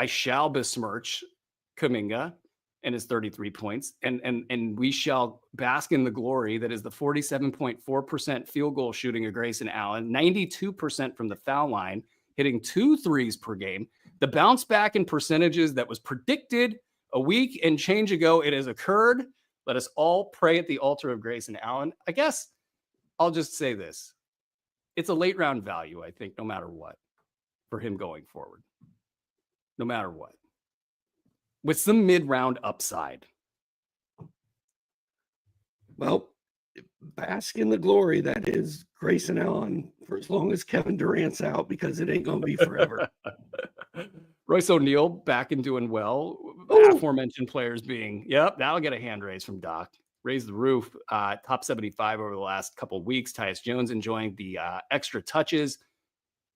shall besmirch Kuminga and his 33 points, and we shall bask in the glory that is the 47.4% field goal shooting of Grayson Allen, 92% from the foul line, hitting 2 threes per game. The bounce back in percentages that was predicted a week and change ago, it has occurred. Let us all pray at the altar of Grayson Allen. I guess I'll just say this. It's a late round value, I think, no matter what, for him going forward. No matter what. With some mid-round upside. Well, bask in the glory that is Grayson Allen for as long as Kevin Durant's out, because it ain't going to be forever. Royce O'Neal back and doing well. Aforementioned players being, that'll get a hand raise from Doc. Raise the roof. Top 75 over the last couple of weeks. Tyus Jones enjoying the extra touches.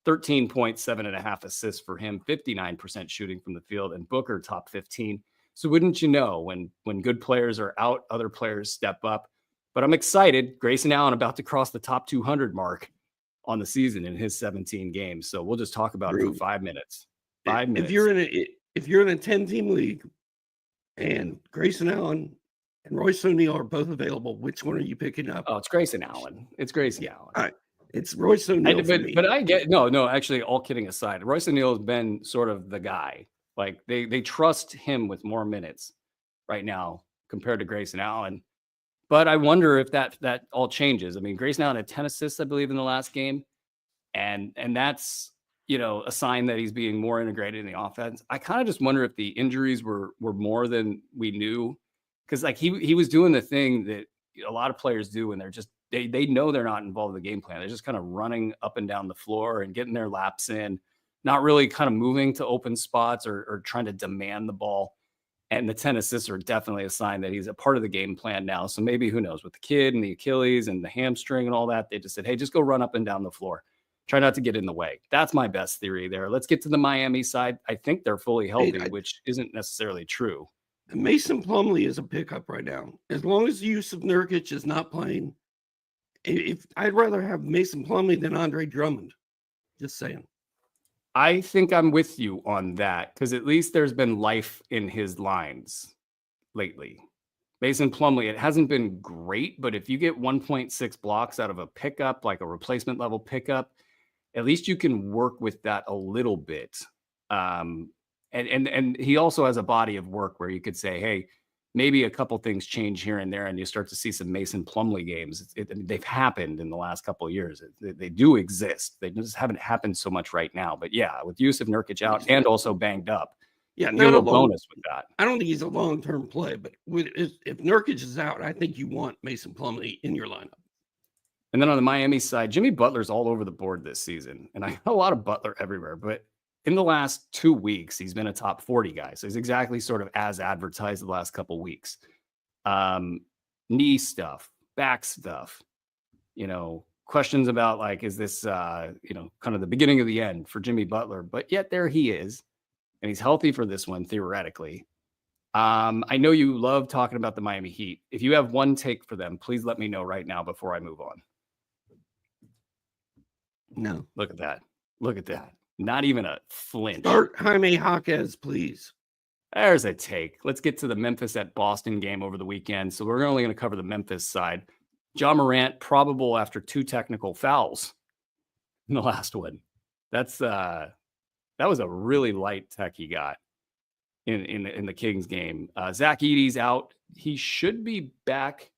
13 points, 7.5 assists for him, 59% shooting from the field, and Booker top 15. So wouldn't you know, when good players are out, other players step up. But I'm excited. Grayson Allen about to cross the top 200 mark on the season in his 17 games. So we'll just talk about it for 5 minutes. 5 minutes. If you're in a 10-team league and Grayson Allen and Royce O'Neal are both available, which one are you picking up? Oh, it's Grayson Allen. It's Grayson Allen. All right. It's Royce O'Neal. But I get no. Actually, all kidding aside, Royce O'Neal has been sort of the guy. Like they trust him with more minutes right now compared to Grayson Allen. But I wonder if that all changes. I mean, Grayson Allen had 10 assists, I believe, in the last game, and that's a sign that he's being more integrated in the offense. I kind of just wonder if the injuries were more than we knew, because like he was doing the thing that a lot of players do when they're just. They know they're not involved in the game plan. They're just kind of running up and down the floor and getting their laps in, not really kind of moving to open spots or trying to demand the ball. And the 10 assists are definitely a sign that he's a part of the game plan now. So maybe, who knows, with the kid and the Achilles and the hamstring and all that, they just said, hey, just go run up and down the floor. Try not to get in the way. That's my best theory there. Let's get to the Miami side. I think they're fully healthy, which isn't necessarily true. Mason Plumlee is a pickup right now. As long as Yusuf Nurkic is not playing, if I'd rather have Mason Plumlee than Andre Drummond. Just saying. I think I'm with you on that because at least there's been life in his lines lately. Mason Plumlee, it hasn't been great, but if you get 1.6 blocks out of a pickup, like a replacement level pickup, at least you can work with that a little bit. And he also has a body of work where you could say, hey, maybe a couple things change here and there, and you start to see some Mason Plumlee games. I mean, they've happened in the last couple of years. They do exist. They just haven't happened so much right now. But yeah, with Yusuf Nurkic out and also banged up, yeah, you get a bonus with that. I don't think he's a long-term play, but if Nurkic is out, I think you want Mason Plumlee in your lineup. And then on the Miami side, Jimmy Butler's all over the board this season. And I got a lot of Butler everywhere, but in the last 2 weeks, he's been a top 40 guy. So he's exactly sort of as advertised the last couple of weeks. Knee stuff, back stuff, questions about like, is this, kind of the beginning of the end for Jimmy Butler? But yet there he is. And he's healthy for this one, theoretically. I know you love talking about the Miami Heat. If you have one take for them, please let me know right now before I move on. No. Look at that. Look at that. Not even a flinch. Start Jaime Jaquez, please. There's a take. Let's get to the Memphis at Boston game over the weekend. So we're only going to cover the Memphis side. Ja Morant probable after 2 technical fouls in the last one. That was a really light tech he got in the Kings game. Zach Edey's out. He should be back.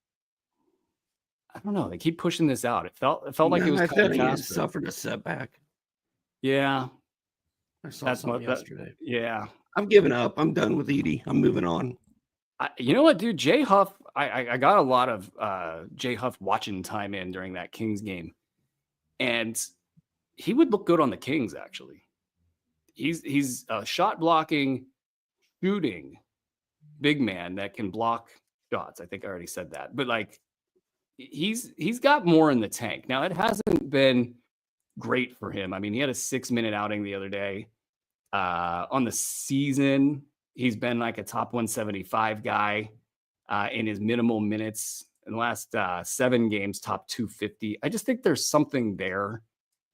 I don't know. They keep pushing this out. It felt like it was kind of faster. He suffered a setback. Yeah. I saw something yesterday. Yeah. I'm giving up. I'm done with Edey. I'm moving on. You know what, dude? Jay Huff, I got a lot of Jay Huff watching time in during that Kings game. And he would look good on the Kings, actually. He's a shot blocking, shooting big man that can block shots. I think I already said that. But like he's got more in the tank. Now, it hasn't been great for him. I mean, he had a 6-minute outing the other day. On the season, he's been like a top 175 guy in his minimal minutes. In the last 7 games, top 250. I just think there's something there.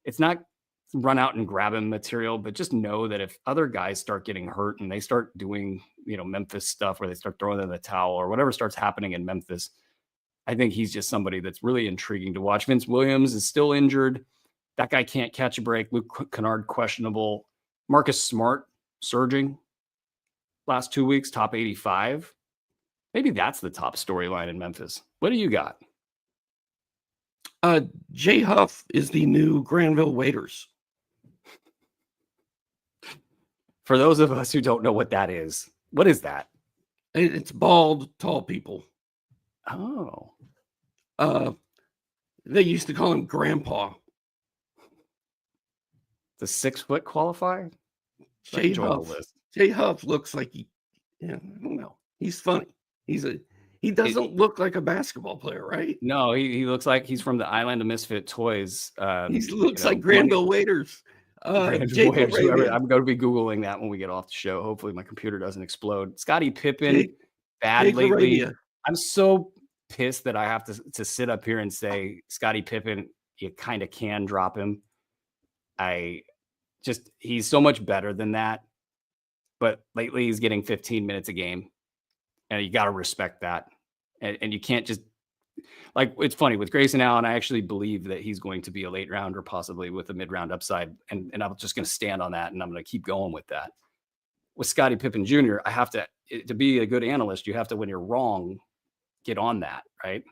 It's not run out and grab him material, but just know that if other guys start getting hurt and they start doing, Memphis stuff where they start throwing in the towel or whatever starts happening in Memphis, I think he's just somebody that's really intriguing to watch. Vince Williams is still injured. That guy can't catch a break. Luke Kennard, questionable. Marcus Smart, surging. Last 2 weeks, top 85. Maybe that's the top storyline in Memphis. What do you got? Jay Huff is the new Granville Waiters. For those of us who don't know what that is, what is that? It's bald, tall people. Oh. They used to call him Grandpa. The 6-foot qualifier? Jay Huff looks like I don't know. He's funny. He doesn't look like a basketball player, right? No, he looks like he's from the Island of Misfit Toys. He looks like Granville Waiters. I'm going to be Googling that when we get off the show. Hopefully my computer doesn't explode. Scottie Pippen, bad lately. I'm so pissed that I have to sit up here and say Scottie Pippen, you kind of can drop him. He's so much better than that. But lately he's getting 15 minutes a game. And you got to respect that. And you can't just, like, it's funny with Grayson Allen, I actually believe that he's going to be a late rounder, possibly with a mid-round upside. And I'm just going to stand on that, and I'm going to keep going with that. With Scottie Pippen Jr., I have to be a good analyst, you have to, when you're wrong, get on that, right?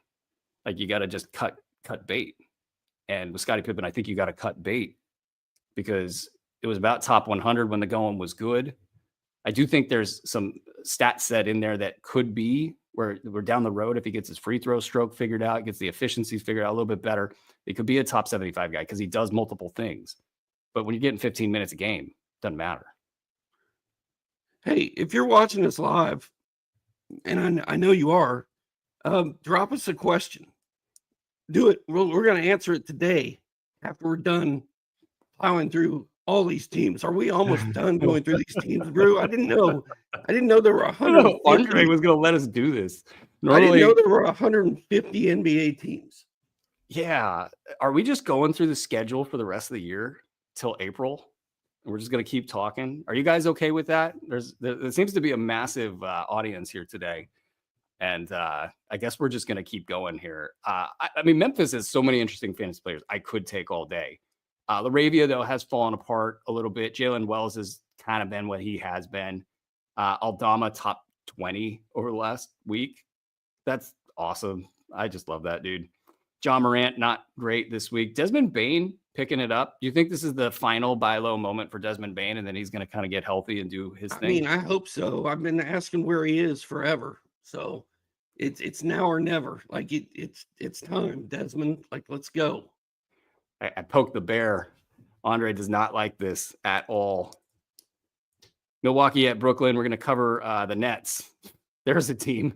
Like, you got to just cut bait. And with Scottie Pippen, I think you got to cut bait because it was about top 100 when the going was good. I do think there's some stat set in there that could be where we're down the road. If he gets his free throw stroke figured out, gets the efficiencies figured out a little bit better, it could be a top 75 guy because he does multiple things. But when you're getting 15 minutes a game, it doesn't matter. Hey, if you're watching this live, and I know you are, drop us a question. Do it. We're going to answer it today after we're done plowing through all these teams. Are we almost done going through these teams, Drew? I didn't know there were 150. Andre was going to let us do this. I didn't know there were 150 NBA teams. Yeah. Are we just going through the schedule for the rest of the year till April? We're just going to keep talking. Are you guys okay with that? There seems to be a massive audience here today. And I guess we're just going to keep going here. I mean, Memphis has so many interesting fantasy players I could take all day. Laravia, though, has fallen apart a little bit. Jalen Wells has kind of been what he has been. Aldama top 20 over the last week. That's awesome. I just love that, dude. John Morant, not great this week. Desmond Bane picking it up. Do you think this is the final buy low moment for Desmond Bane, and then he's going to kind of get healthy and do his thing? I mean, I hope so. I've been asking where he is forever. So it's now or never. Like it's time, Desmond. Like, let's go. I poked the bear. Andre does not like this at all. Milwaukee at Brooklyn. We're going to cover the Nets. There's a team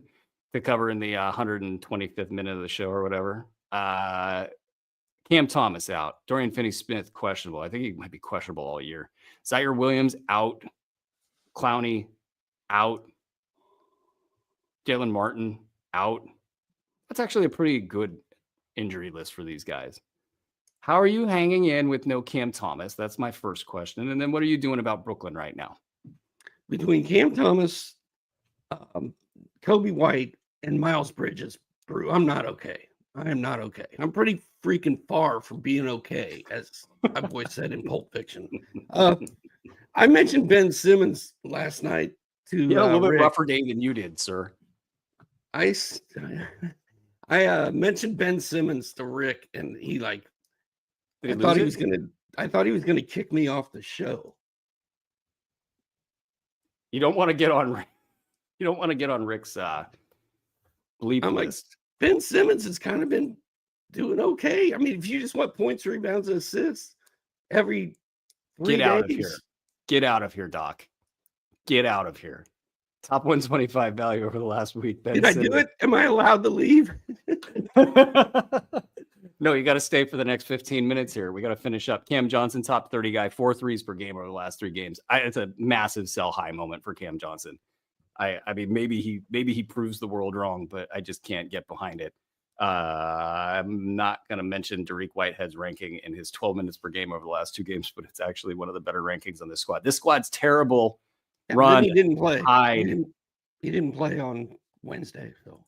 to cover in the 125th minute of the show or whatever. Cam Thomas out. Dorian Finney-Smith questionable. I think he might be questionable all year. Zaire Williams out. Clowney out. Jalen Martin out. That's actually a pretty good injury list for these guys. How are you hanging in with no Cam Thomas? That's my first question. And then what are you doing about Brooklyn right now? Between Cam Thomas, Kobe White, and Miles Bridges, Drew, I'm not okay. I am not okay. I'm pretty freaking far from being okay, as my boy said in Pulp Fiction. I mentioned Ben Simmons last night to a little bit Rick. rougher day than you did, sir. I mentioned Ben Simmons to Rick, and he I thought he was gonna kick me off the show. You don't want to get on Rick's bleep list. Ben Simmons has kind of been doing okay. I mean, if you just want points, rebounds, and assists every 3 days. Out of here. Get out of here, Doc. Get out of here. Top 125 value over the last week. Ben Did I do it? Am I allowed to leave? No, you got to stay for the next 15 minutes here. We got to finish up. Cam Johnson, top 30 guy, 4 threes per game over the last 3 games. It's a massive sell high moment for Cam Johnson. I mean, maybe he proves the world wrong, but I just can't get behind it. I'm not going to mention Dariq Whitehead's ranking in his 12 minutes per game over the last 2 games, but it's actually one of the better rankings on this squad. This squad's terrible. Yeah, Run. He didn't play. Hide. He didn't play on Wednesday, so.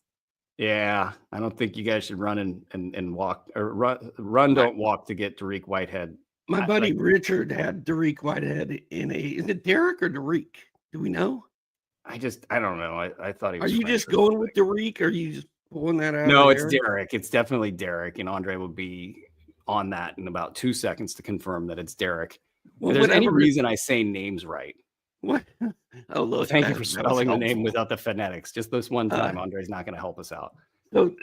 Yeah, I don't think you guys should run and walk or run don't walk to get Dariq Whitehead. My buddy Richard had Dariq Whitehead is it Derek or Dariq? Do we know? I don't know. I thought he was. Are you just going with Dariq, or are you just pulling that out? No, it's Derek. It's definitely Derek, and Andre will be on that in about 2 seconds to confirm that it's Derek. Well, if there's any reason I say names right. What? Oh, look! Thank you for spelling the name without the phonetics. Just this one time, Andre's not going to help us out. So,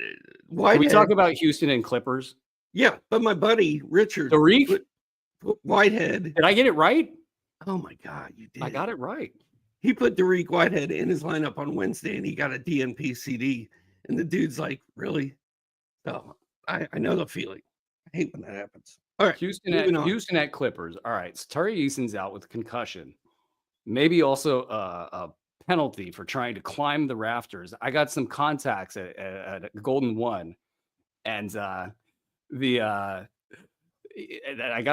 can we talk about Houston and Clippers? Yeah, but my buddy Richard Dariq Whitehead. Did I get it right? Oh my God, you did! I got it right. He put Dariq Whitehead in his lineup on Wednesday, and he got a DNP CD. And the dude's like, "Really?" So I know the feeling. I hate when that happens. All right, Houston at Clippers. All right, so Tari Eason's out with concussion. Maybe also a penalty for trying to climb the rafters. I got some contacts at Golden One, and I got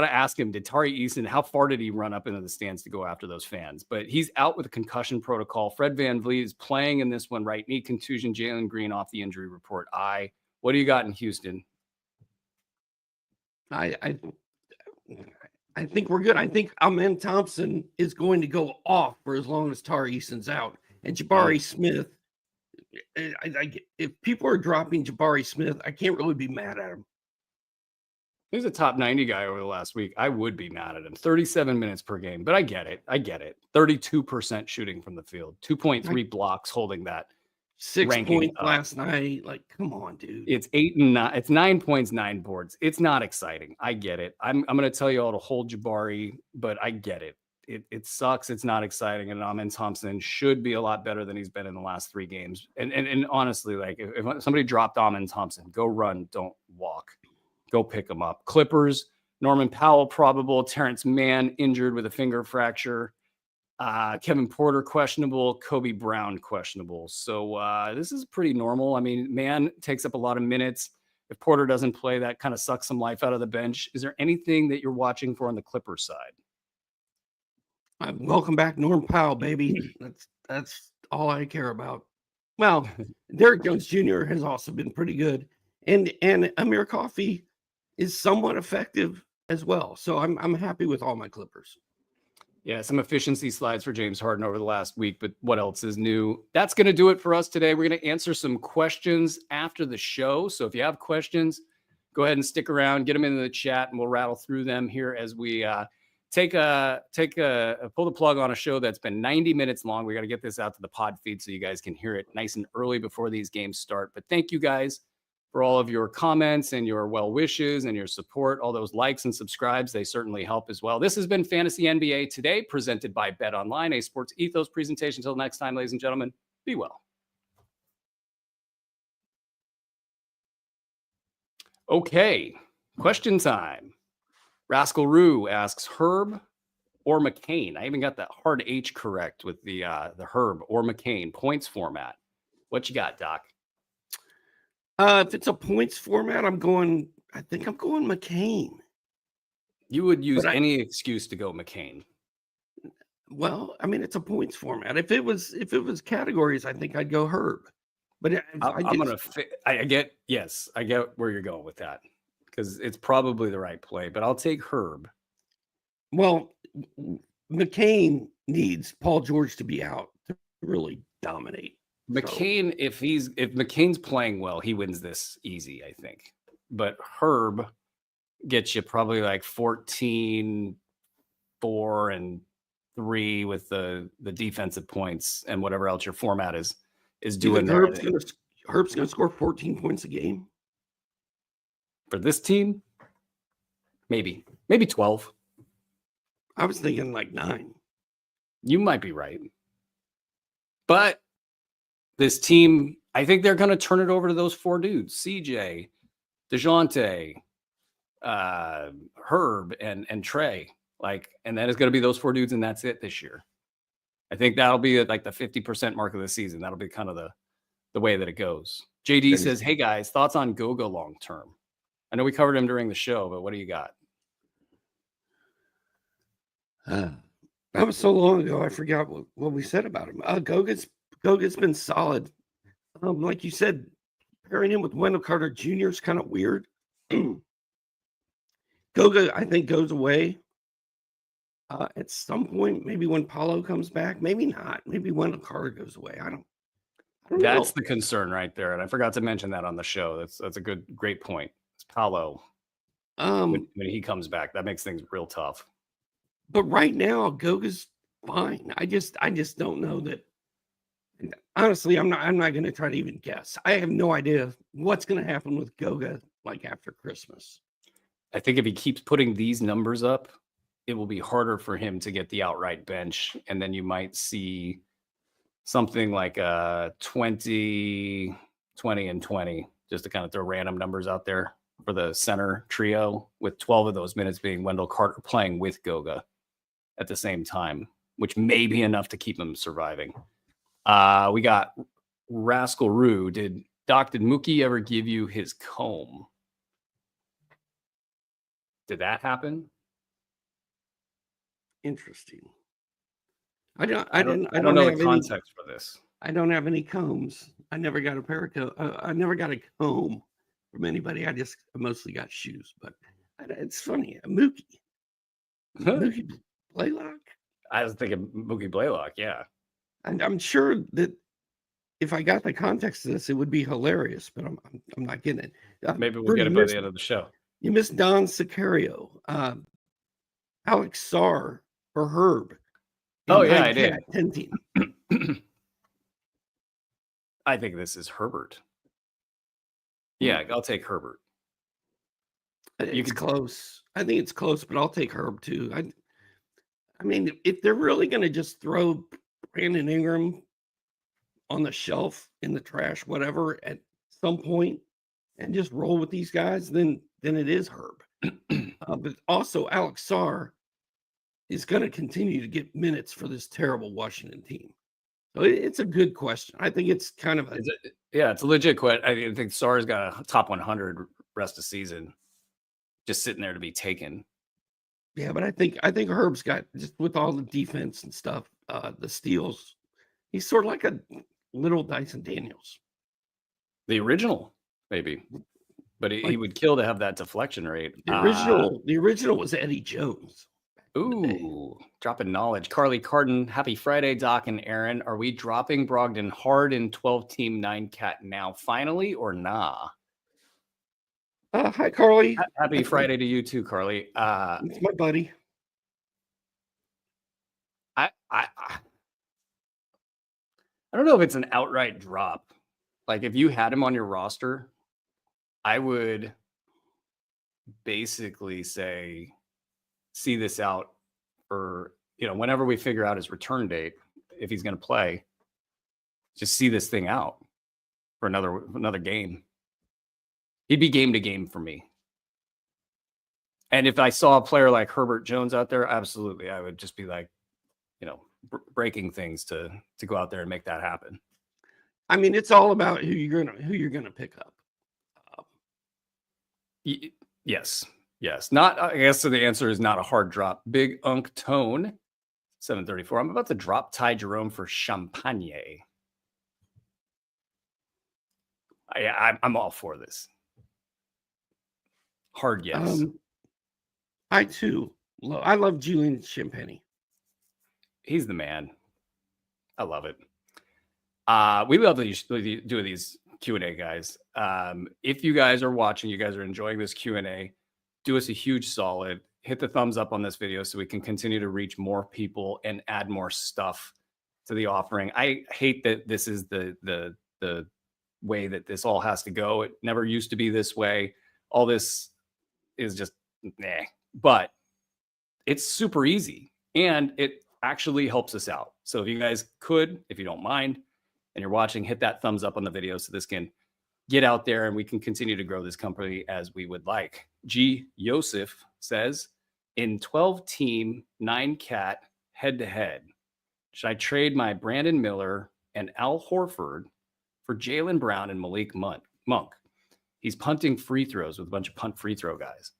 to ask him, did Tari Eason, how far did he run up into the stands to go after those fans? But he's out with a concussion protocol. Fred VanVleet is playing in this one, right knee contusion. Jalen Green off the injury report. What do you got in Houston? I think we're good. I think Amen Thompson is going to go off for as long as Tari Eason's out. And Jabari Smith, if people are dropping Jabari Smith, I can't really be mad at him. He's a top 90 guy over the last week. I would be mad at him. 37 minutes per game, but I get it. 32% shooting from the field, 2.3 blocks holding that. 6 points last night. Like, come on, dude. It's 8 and 9. It's 9 points, 9 boards. It's not exciting. I get it. I'm going to tell you all to hold Jabari, but I get it. It sucks. It's not exciting. And Amen Thompson should be a lot better than he's been in the last 3 games. And honestly, like if somebody dropped Amen Thompson, go run, don't walk. Go pick him up. Clippers, Norman Powell probable. Terrence Mann injured with a finger fracture. Kevin Porter questionable. Kobe Brown questionable. So this is pretty normal. I mean, Mann takes up a lot of minutes. If Porter doesn't play, that kind of sucks some life out of the bench. Is there anything that you're watching for on the Clippers side? Welcome back, Norm Powell, baby. That's all I care about. Well, Derrick Jones Jr. has also been pretty good, and Amir Coffey is somewhat effective as well. So I'm happy with all my Clippers. Yeah, some efficiency slides for James Harden over the last week, but what else is new? That's going to do it for us today. We're going to answer some questions after the show. So if you have questions, go ahead and stick around, get them into the chat, and we'll rattle through them here as we pull the plug on a show that's been 90 minutes long. We got to get this out to the pod feed so you guys can hear it nice and early before these games start. But thank you guys for all of your comments and your well wishes and your support. All those likes and subscribes, they certainly help as well. This has been Fantasy NBA Today, presented by Bet Online, a Sports Ethos presentation. Until next time, ladies and gentlemen, be well. Okay, question time. Rascal Roo asks Herb or McCain. I even got that hard H correct with the Herb or McCain points format. What you got, Doc? If it's a points format, I think I'm going McCain. You would use any excuse to go McCain. Well, I mean, it's a points format. If it was categories, I think I'd go Herb. But I get where you're going with that, because it's probably the right play, but I'll take Herb. Well, McCain needs Paul George to be out to really dominate. McCain, if McCain's playing well, he wins this easy, I think. But Herb gets you probably like 14, 4, and 3 with the defensive points and whatever else your format is doing there. Herb's going to score 14 points a game for this team. Maybe 12. I was thinking like 9. You might be right, but this team, I think they're going to turn it over to those 4 dudes: CJ, DeJounte, Herb, and Trey. And then it's going to be those 4 dudes, and that's it this year. I think that'll be like the 50% mark of the season. That'll be kind of the way that it goes. JD says, "Hey guys, thoughts on Goga long term?" I know we covered him during the show, but what do you got? That was so long ago, I forgot what we said about him. Goga's been solid. Like you said, pairing him with Wendell Carter Jr. is kind of weird. Goga, I think, goes away at some point. Maybe when Paulo comes back. Maybe not. Maybe Wendell Carter goes away. I don't know. That's the concern right there, and I forgot to mention that on the show. That's a great point. It's Paulo. When he comes back, that makes things real tough. But right now, Goga's fine. I just don't know that. Honestly, I'm not going to try to even guess. I have no idea what's going to happen with Goga after Christmas. I think if he keeps putting these numbers up, it will be harder for him to get the outright bench, and then you might see something like 20, 20, and 20, just to kind of throw random numbers out there for the center trio, with 12 of those minutes being Wendell Carter playing with Goga at the same time, which may be enough to keep him surviving. We got Rascal Roo. Did Mookie ever give you his comb? Did that happen? Interesting. I don't know the context for this. I don't have any combs. I never got I never got a comb from anybody. I mostly got shoes. But it's funny. Mookie Blaylock. I was thinking Mookie Blaylock. Yeah. And I'm sure that if I got the context of this, it would be hilarious, but I'm not getting it. Maybe we'll get it by the end of the show. You missed Don Sicario, Alex Sarr, or Herb. Oh, yeah, I did. 10 team. I think this is Herbert. Yeah, I'll take Herbert. It's close. I think it's close, but I'll take Herb too. I mean, if they're really going to just throw Brandon Ingram on the shelf, in the trash, whatever, at some point, and just roll with these guys, then it is Herb. But also Alex Sarr is going to continue to get minutes for this terrible Washington team. So it's a good question. I think it's kind of it's a legit question. I think Sarr's got a top 100 rest of season just sitting there to be taken. Yeah, but I think Herb's got, just with all the defense and stuff, the steals, he's sort of like a little Dyson Daniels. The original, maybe. But he would kill to have that deflection rate. The original was Eddie Jones. Ooh, dropping knowledge. Carly Carden, happy Friday, Doc and Aaron. Are we dropping Brogdon hard in 12-team 9-cat now, finally, or nah? Hi, Carly. Happy Friday to you too, Carly. It's my buddy. I don't know if it's an outright drop. Like, if you had him on your roster, I would basically say, see this out for, whenever we figure out his return date, if he's going to play, just see this thing out for another game. He'd be game to game for me. And if I saw a player like Herbert Jones out there, absolutely, I would just be like, breaking things to go out there and make that happen. I mean, it's all about who you're gonna pick up. Yes. Not, I guess, so the answer is not a hard drop. Big Unk Tone, 734. I'm about to drop Ty Jerome for Champagne. I'm all for this. Hard yes. I too. I love Julian Champagne. He's the man. I love it. We love to do these Q&A, guys. If you guys are watching, you guys are enjoying this Q&A, do us a huge solid. Hit the thumbs up on this video so we can continue to reach more people and add more stuff to the offering. I hate that this is the way that this all has to go. It never used to be this way. All this is just but it's super easy and it actually helps us out. So if you guys could, if you don't mind, and you're watching, hit that thumbs up on the video so this can get out there and we can continue to grow this company as we would like. G. Yosef says, in 12-team 9-cat head-to-head, should I trade my Brandon Miller and Al Horford for Jaylen Brown and Malik Monk? He's punting free throws with a bunch of punt free throw guys.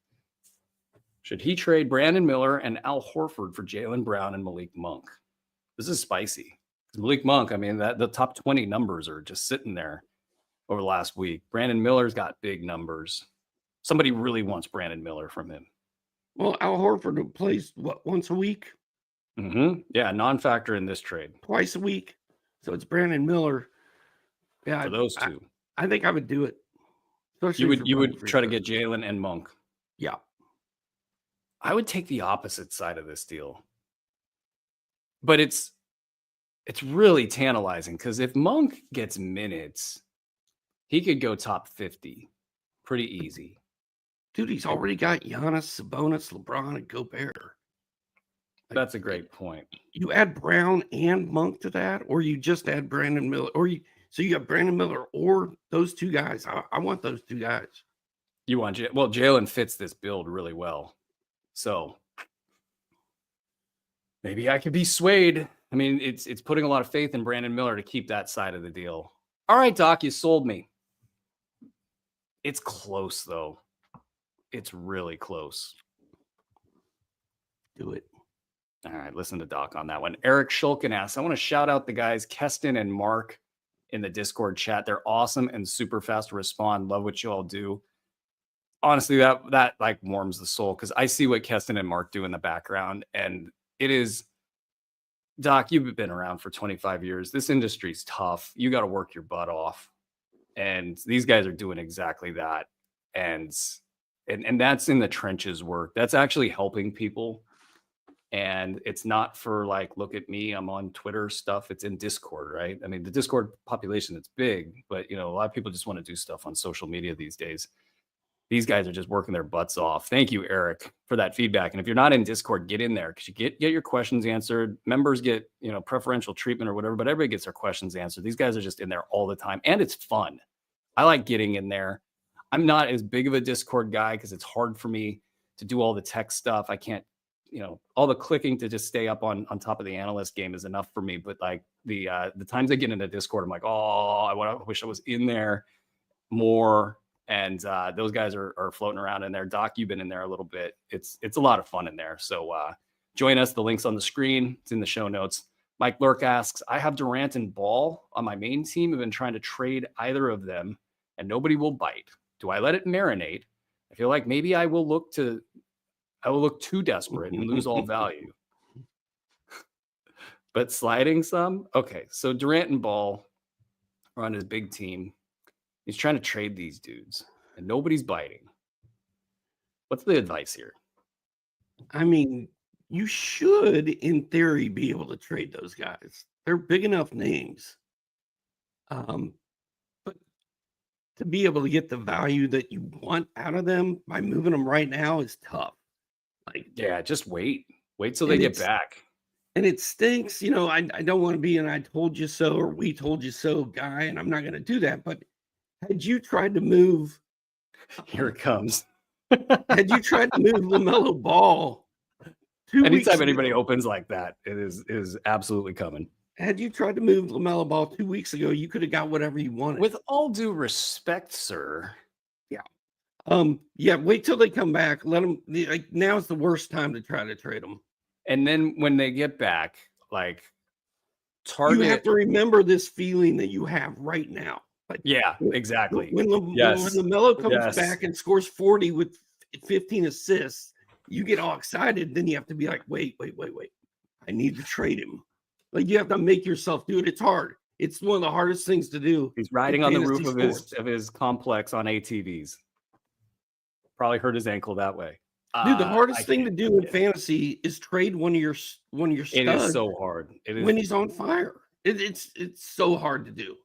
Should he trade Brandon Miller and Al Horford for Jaylen Brown and Malik Monk? This is spicy. Malik Monk, I mean, the top 20 numbers are just sitting there over the last week. Brandon Miller's got big numbers. Somebody really wants Brandon Miller from him. Well, Al Horford plays, once a week? Mm-hmm. Yeah, non-factor in this trade. Twice a week. So it's Brandon Miller. Yeah, for those two. I think I would do it. You would try to get Jaylen and Monk. Yeah. I would take the opposite side of this deal. But it's really tantalizing because if Monk gets minutes, he could go top 50 pretty easy. Dude, he's already got Giannis, Sabonis, LeBron, and Gobert. That's a great point. You add Brown and Monk to that, or you just add Brandon Miller, so you got Brandon Miller or those two guys. I want those two guys. You want Jaylen fits this build really well. So maybe I could be swayed. I mean, it's putting a lot of faith in Brandon Miller to keep that side of the deal. All right, Doc, you sold me. It's close, though. It's really close. Do it. All right, listen to Doc on that one. Eric Shulkin asks, I want to shout out the guys, Keston and Mark, in the Discord chat. They're awesome and super fast to respond. Love what you all do. Honestly, that like warms the soul because I see what Keston and Mark do in the background, and it is, Doc, you've been around for 25 years. This industry's tough. You got to work your butt off. And these guys are doing exactly that. And that's in the trenches work. That's actually helping people. And it's not for like, look at me, I'm on Twitter stuff. It's in Discord, right? I mean, the Discord population, it's big, but a lot of people just want to do stuff on social media these days. These guys are just working their butts off. Thank you, Eric, for that feedback. And if you're not in Discord, get in there because you get your questions answered. Members get, preferential treatment or whatever, but everybody gets their questions answered. These guys are just in there all the time. And it's fun. I like getting in there. I'm not as big of a Discord guy because it's hard for me to do all the tech stuff. I can't, all the clicking to just stay up on top of the analyst game is enough for me. But like the times I get into Discord, I'm like, oh, I wish I was in there more. And those guys are floating around in there. Doc, you've been in there a little bit. It's a lot of fun in there. So join us. The link's on the screen. It's in the show notes. Mike Lurk asks, I have Durant and Ball on my main team. I've been trying to trade either of them, and nobody will bite. Do I let it marinate? I feel like maybe I will look too desperate and lose all value. But sliding some? Okay, so Durant and Ball are on his big team. He's trying to trade these dudes, and nobody's biting. What's the advice here? I mean, you should, in theory, be able to trade those guys. They're big enough names. But to be able to get the value that you want out of them by moving them right now is tough. Yeah, just wait. Wait till they get back. And it stinks. I don't want to be an I told you so or we told you so guy, and I'm not going to do that. But had you tried to move... Here it comes. Had you tried to move LaMelo Ball... Anytime anybody opens like that, it is absolutely coming. Had you tried to move LaMelo Ball 2 weeks ago, you could have got whatever you wanted. With all due respect, sir. Yeah. Wait till they come back. Let them. Now's the worst time to try to trade them. And then when they get back, target. You have to remember this feeling that you have right now. Yeah, exactly. When LaMelo comes back and scores 40 with 15 assists, you get all excited. Then you have to be like, wait. I need to trade him. You have to make yourself do it. It's hard. It's one of the hardest things to do. He's riding on the roof of his complex on ATVs. Probably hurt his ankle that way. Dude, the hardest thing to do in fantasy is trade one of your studs. It is so hard. It is when he's on fire. It's so hard to do.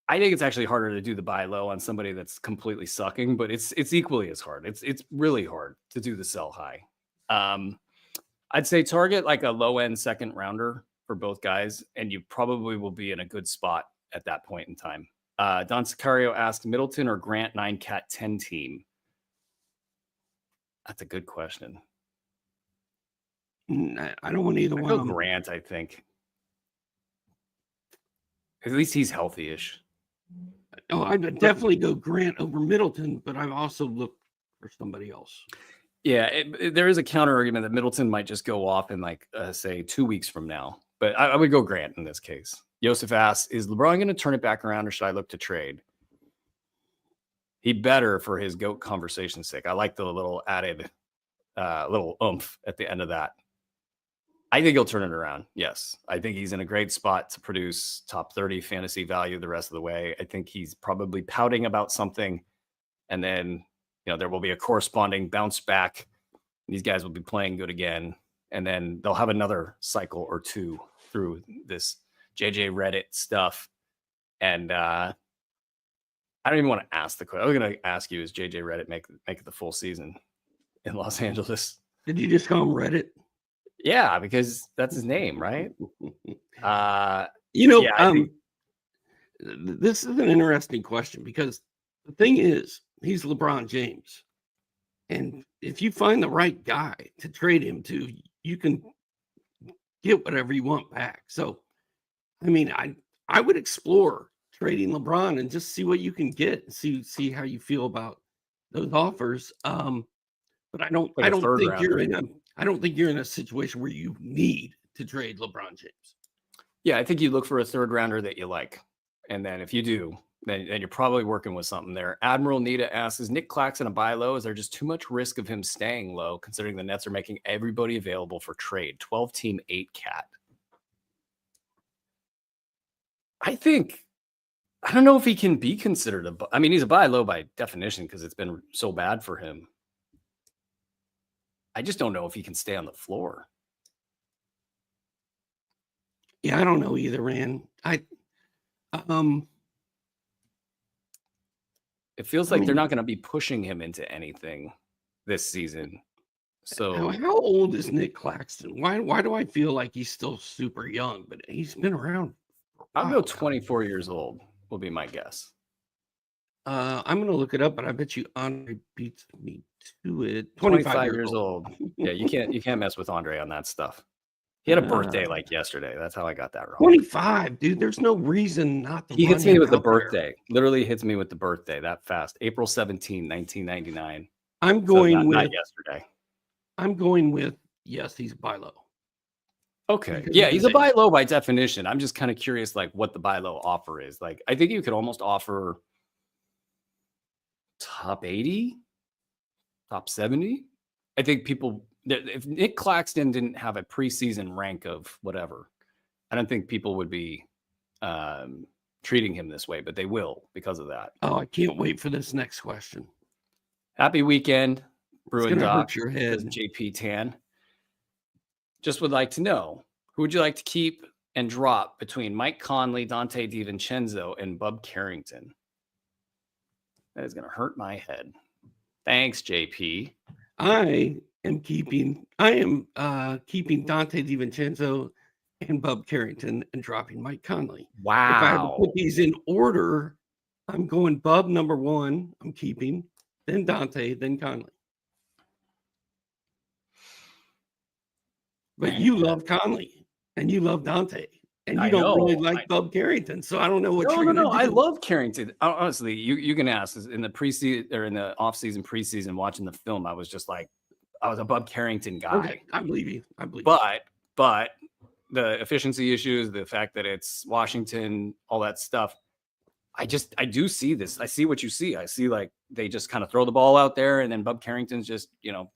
I think it's actually harder to do the buy low on somebody that's completely sucking, but it's equally as hard. It's really hard to do the sell high. I'd say target like a low end second rounder for both guys, and you probably will be in a good spot at that point in time. Don Sicario asked Middleton or Grant 9-cat 10 team. That's a good question. I don't want either one of them. Grant, I think. At least he's healthy-ish. Oh, I'd definitely go Grant over Middleton, but I've also looked for somebody else. Yeah, there is a counter argument that Middleton might just go off in say 2 weeks from now. But I would go Grant in this case. Joseph asks, is LeBron going to turn it back around or should I look to trade? He better for his GOAT conversation's sake. I like the little added little oomph at the end of that. I think he'll turn it around. Yes. I think he's in a great spot to produce top 30 fantasy value the rest of the way. I think he's probably pouting about something. And then, there will be a corresponding bounce back. These guys will be playing good again. And then they'll have another cycle or two through this JJ Reddit stuff. And I don't even want to ask the question. I was going to ask you, is JJ Reddit make it the full season in Los Angeles? Did you just call him Reddit? Yeah, because that's his name, right? This is an interesting question because the thing is, he's LeBron James. And if you find the right guy to trade him to, you can get whatever you want back. So, I mean, I would explore trading LeBron and just see what you can get and see how you feel about those offers. But I don't think you're in a situation where you need to trade LeBron James. Yeah, I think you look for a third rounder that you like. And then if you do, then you're probably working with something there. Admiral Nita asks, is Nick Claxton a buy low? Is there just too much risk of him staying low, considering the Nets are making everybody available for trade? 12-team 8-cat. I don't know if he can be considered he's a buy low by definition because it's been so bad for him. I just don't know if he can stay on the floor. Yeah, I don't know either, man. It feels like they're not going to be pushing him into anything this season. So how old is Nick Claxton? Why do I feel like he's still super young? But he's been around. I'll go 24 years old will be my guess. I'm going to look it up, but I bet you Andre beats me to it. 25 years old. Yeah, you can't mess with Andre on that stuff. He had a birthday like yesterday. That's how I got that wrong. 25, dude. There's no reason not to. He hits me with the birthday. Literally hits me with the birthday that fast. April 17, 1999. I'm going with not yesterday. I'm going with yes, he's buy low. Okay. Yeah, he's a buy low by definition. I'm just kind of curious, like, what the buy low offer is. Like, I think you could almost offer top 80, top 70. I think people, if Nick Claxton didn't have a preseason rank of whatever, I don't think people would be treating him this way, but they will because of that. Oh, I can't wait for this next question. Happy weekend, Bruin Doc. Hurt your head. JP Tan. Just would like to know, who would you like to keep and drop between Mike Conley, Dante DiVincenzo, and Bub Carrington? That is going to hurt my head. Thanks, JP. I am keeping Dante DiVincenzo and Bub Carrington and dropping Mike Conley. Wow. If I had to put these in order, I'm going Bub number 1, I'm keeping, then Dante, then Conley. But you love Conley and you love Dante and you don't really like Bub Carrington. So I don't know what you're going to do. I love Carrington. Honestly, you can ask in the preseason or in the offseason, preseason, watching the film, I was just like, I was a Bub Carrington guy. Okay, I believe you. But the efficiency issues, the fact that it's Washington, all that stuff, I do see this. I see what you see. I see like they just kind of throw the ball out there and then Bub Carrington's just,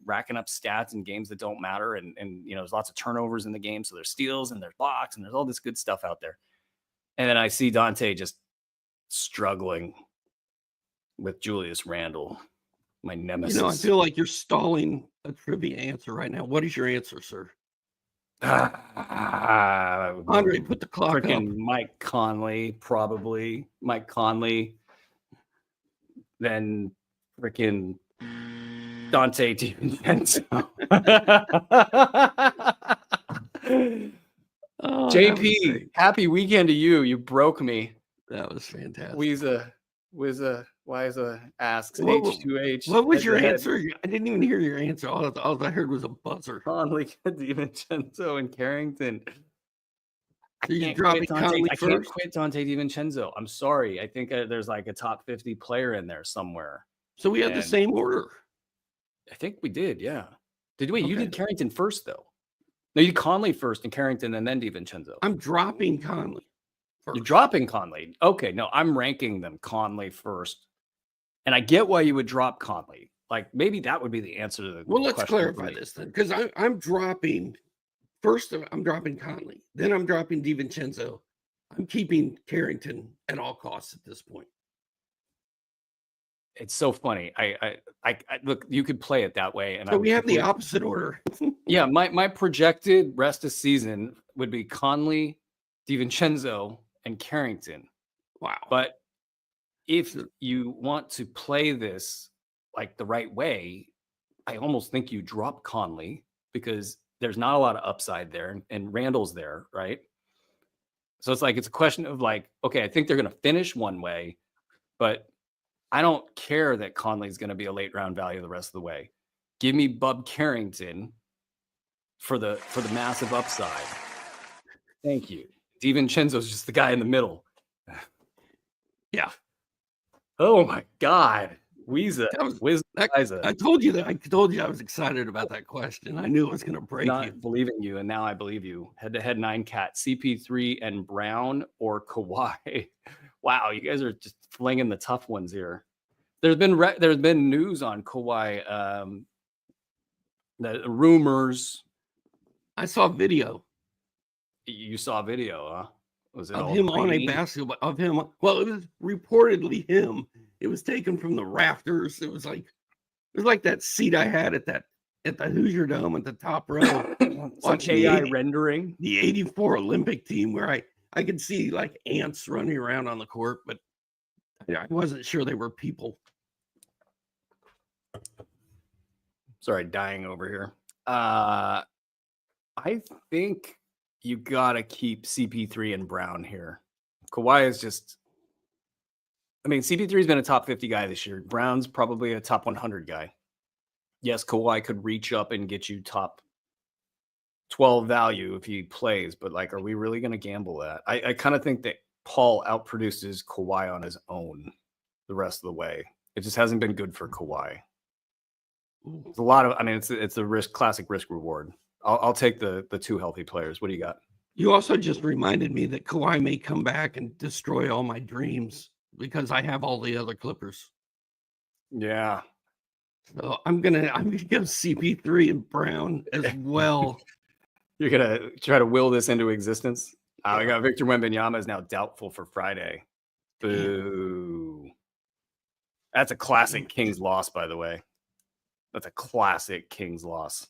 racking up stats in games that don't matter. And there's lots of turnovers in the game. So there's steals and there's blocks and there's all this good stuff out there. And then I see Dante just struggling with Julius Randle, my nemesis. I feel like you're stalling a trivia answer right now. What is your answer, sir? Andre, put the clock up. Mike Conley, probably. Mike Conley. Then freaking Dante DiVincenzo. JP, happy weekend to you. You broke me. That was fantastic. Wiza asks H2H. What was your answer? I didn't even hear your answer. All I heard was a buzzer. Conley, DiVincenzo, and Carrington. I can't quit Dante DiVincenzo. I'm sorry. I think there's like a top 50 player in there somewhere. So we had the same order. I think we did, yeah. You did Carrington first, though. No, you did Conley first and Carrington and then DiVincenzo. I'm dropping Conley. You're dropping Conley. Okay, no, I'm ranking them Conley first. And I get why you would drop Conley. Like maybe that would be the answer to the question. Well, let's clarify this then. Because I'm dropping Conley. Then I'm dropping DiVincenzo. I'm keeping Carrington at all costs at this point. It's so funny. I look, you could play it that way. And so we have the opposite order. Yeah, my projected rest of season would be Conley, DiVincenzo, and Carrington. Wow. But if you want to play this like the right way, I almost think you drop Conley because there's not a lot of upside there and Randall's there, right? So it's a question of like, okay, I think they're going to finish one way, but I don't care that Conley's going to be a late round value the rest of the way. Give me Bub Carrington for the massive upside. Thank you. DiVincenzo's just the guy in the middle. Yeah. Oh my God. I told you I was excited about that question. I knew it was going to break you. Believing you, and now I believe you. Head-to-head 9 cat, CP3 and Brown or Kawhi. Wow, you guys are just flinging the tough ones here. There's been news on Kawhi. The rumors. I saw video. You saw video, huh? Was it of him on a basketball of him? Well, it was reportedly him. It was taken from the rafters. It was like that seat I had at the Hoosier Dome at the top row. Watching AI rendering the '84 Olympic team, where I could see like ants running around on the court, but I wasn't sure they were people. Sorry, dying over here. I think you got to keep CP3 and Brown here. Kawhi is just I mean, CP3's been a top 50 guy this year. Brown's probably a top 100 guy. Yes, Kawhi could reach up and get you top 12 value if he plays, but like, are we really going to gamble that? I kind of think that Paul outproduces Kawhi on his own the rest of the way. It just hasn't been good for Kawhi. It's a lot of, I mean, it's a risk, classic risk reward. I'll take the two healthy players. What do you got? You also just reminded me that Kawhi may come back and destroy all my dreams because I have all the other Clippers. Yeah. So I'm gonna go CP3 and Brown as well. You're gonna try to will this into existence. I got Victor Wembanyama is now doubtful for Friday. Boo. That's a classic Kings loss, by the way. That's a classic Kings loss.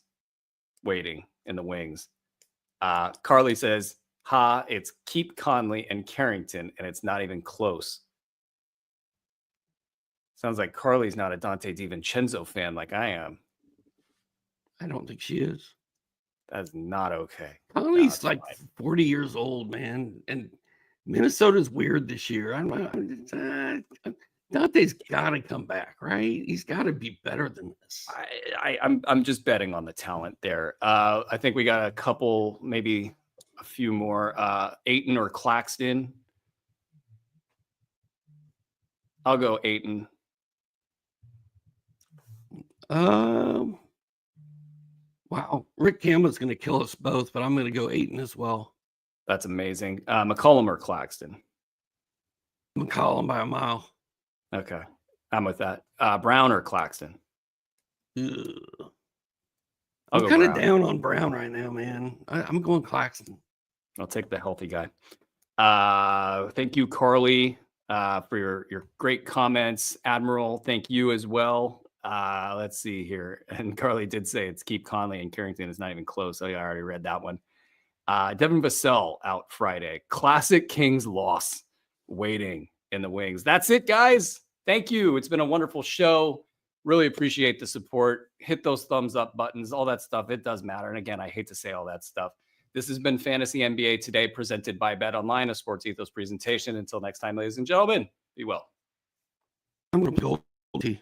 Waiting in the wings. Carly says, it's Keep Conley and Carrington, and it's not even close. Sounds like Carly's not a Dante DiVincenzo fan like I am. I don't think she is. That's not okay. Conley's like 40 years old, man. And Minnesota's weird this year. Dante's got to come back, right? He's got to be better than this. I'm just betting on the talent there. I think we got a couple, maybe a few more. Ayton or Claxton. I'll go Ayton. Wow. Rick Campbell's going to kill us both, but I'm going to go Ayton as well. That's amazing. McCollum or Claxton? McCollum by a mile. Okay. I'm with that. Brown or Claxton? I'm kind of down on Brown right now, man. I'm going Claxton. I'll take the healthy guy. Thank you, Carly, for your great comments. Admiral, thank you as well. Let's see here. And Carly did say it's Keep Conley and Carrington. It's not even close. So I already read that one. Devin Vassell out Friday. Classic Kings loss waiting in the wings. That's it, guys. Thank you. It's been a wonderful show. Really appreciate the support. Hit those thumbs up buttons, all that stuff. It does matter. And again, I hate to say all that stuff. This has been Fantasy NBA Today, presented by Bet Online, a Sports Ethos presentation. Until next time, ladies and gentlemen, be well. I'm going to be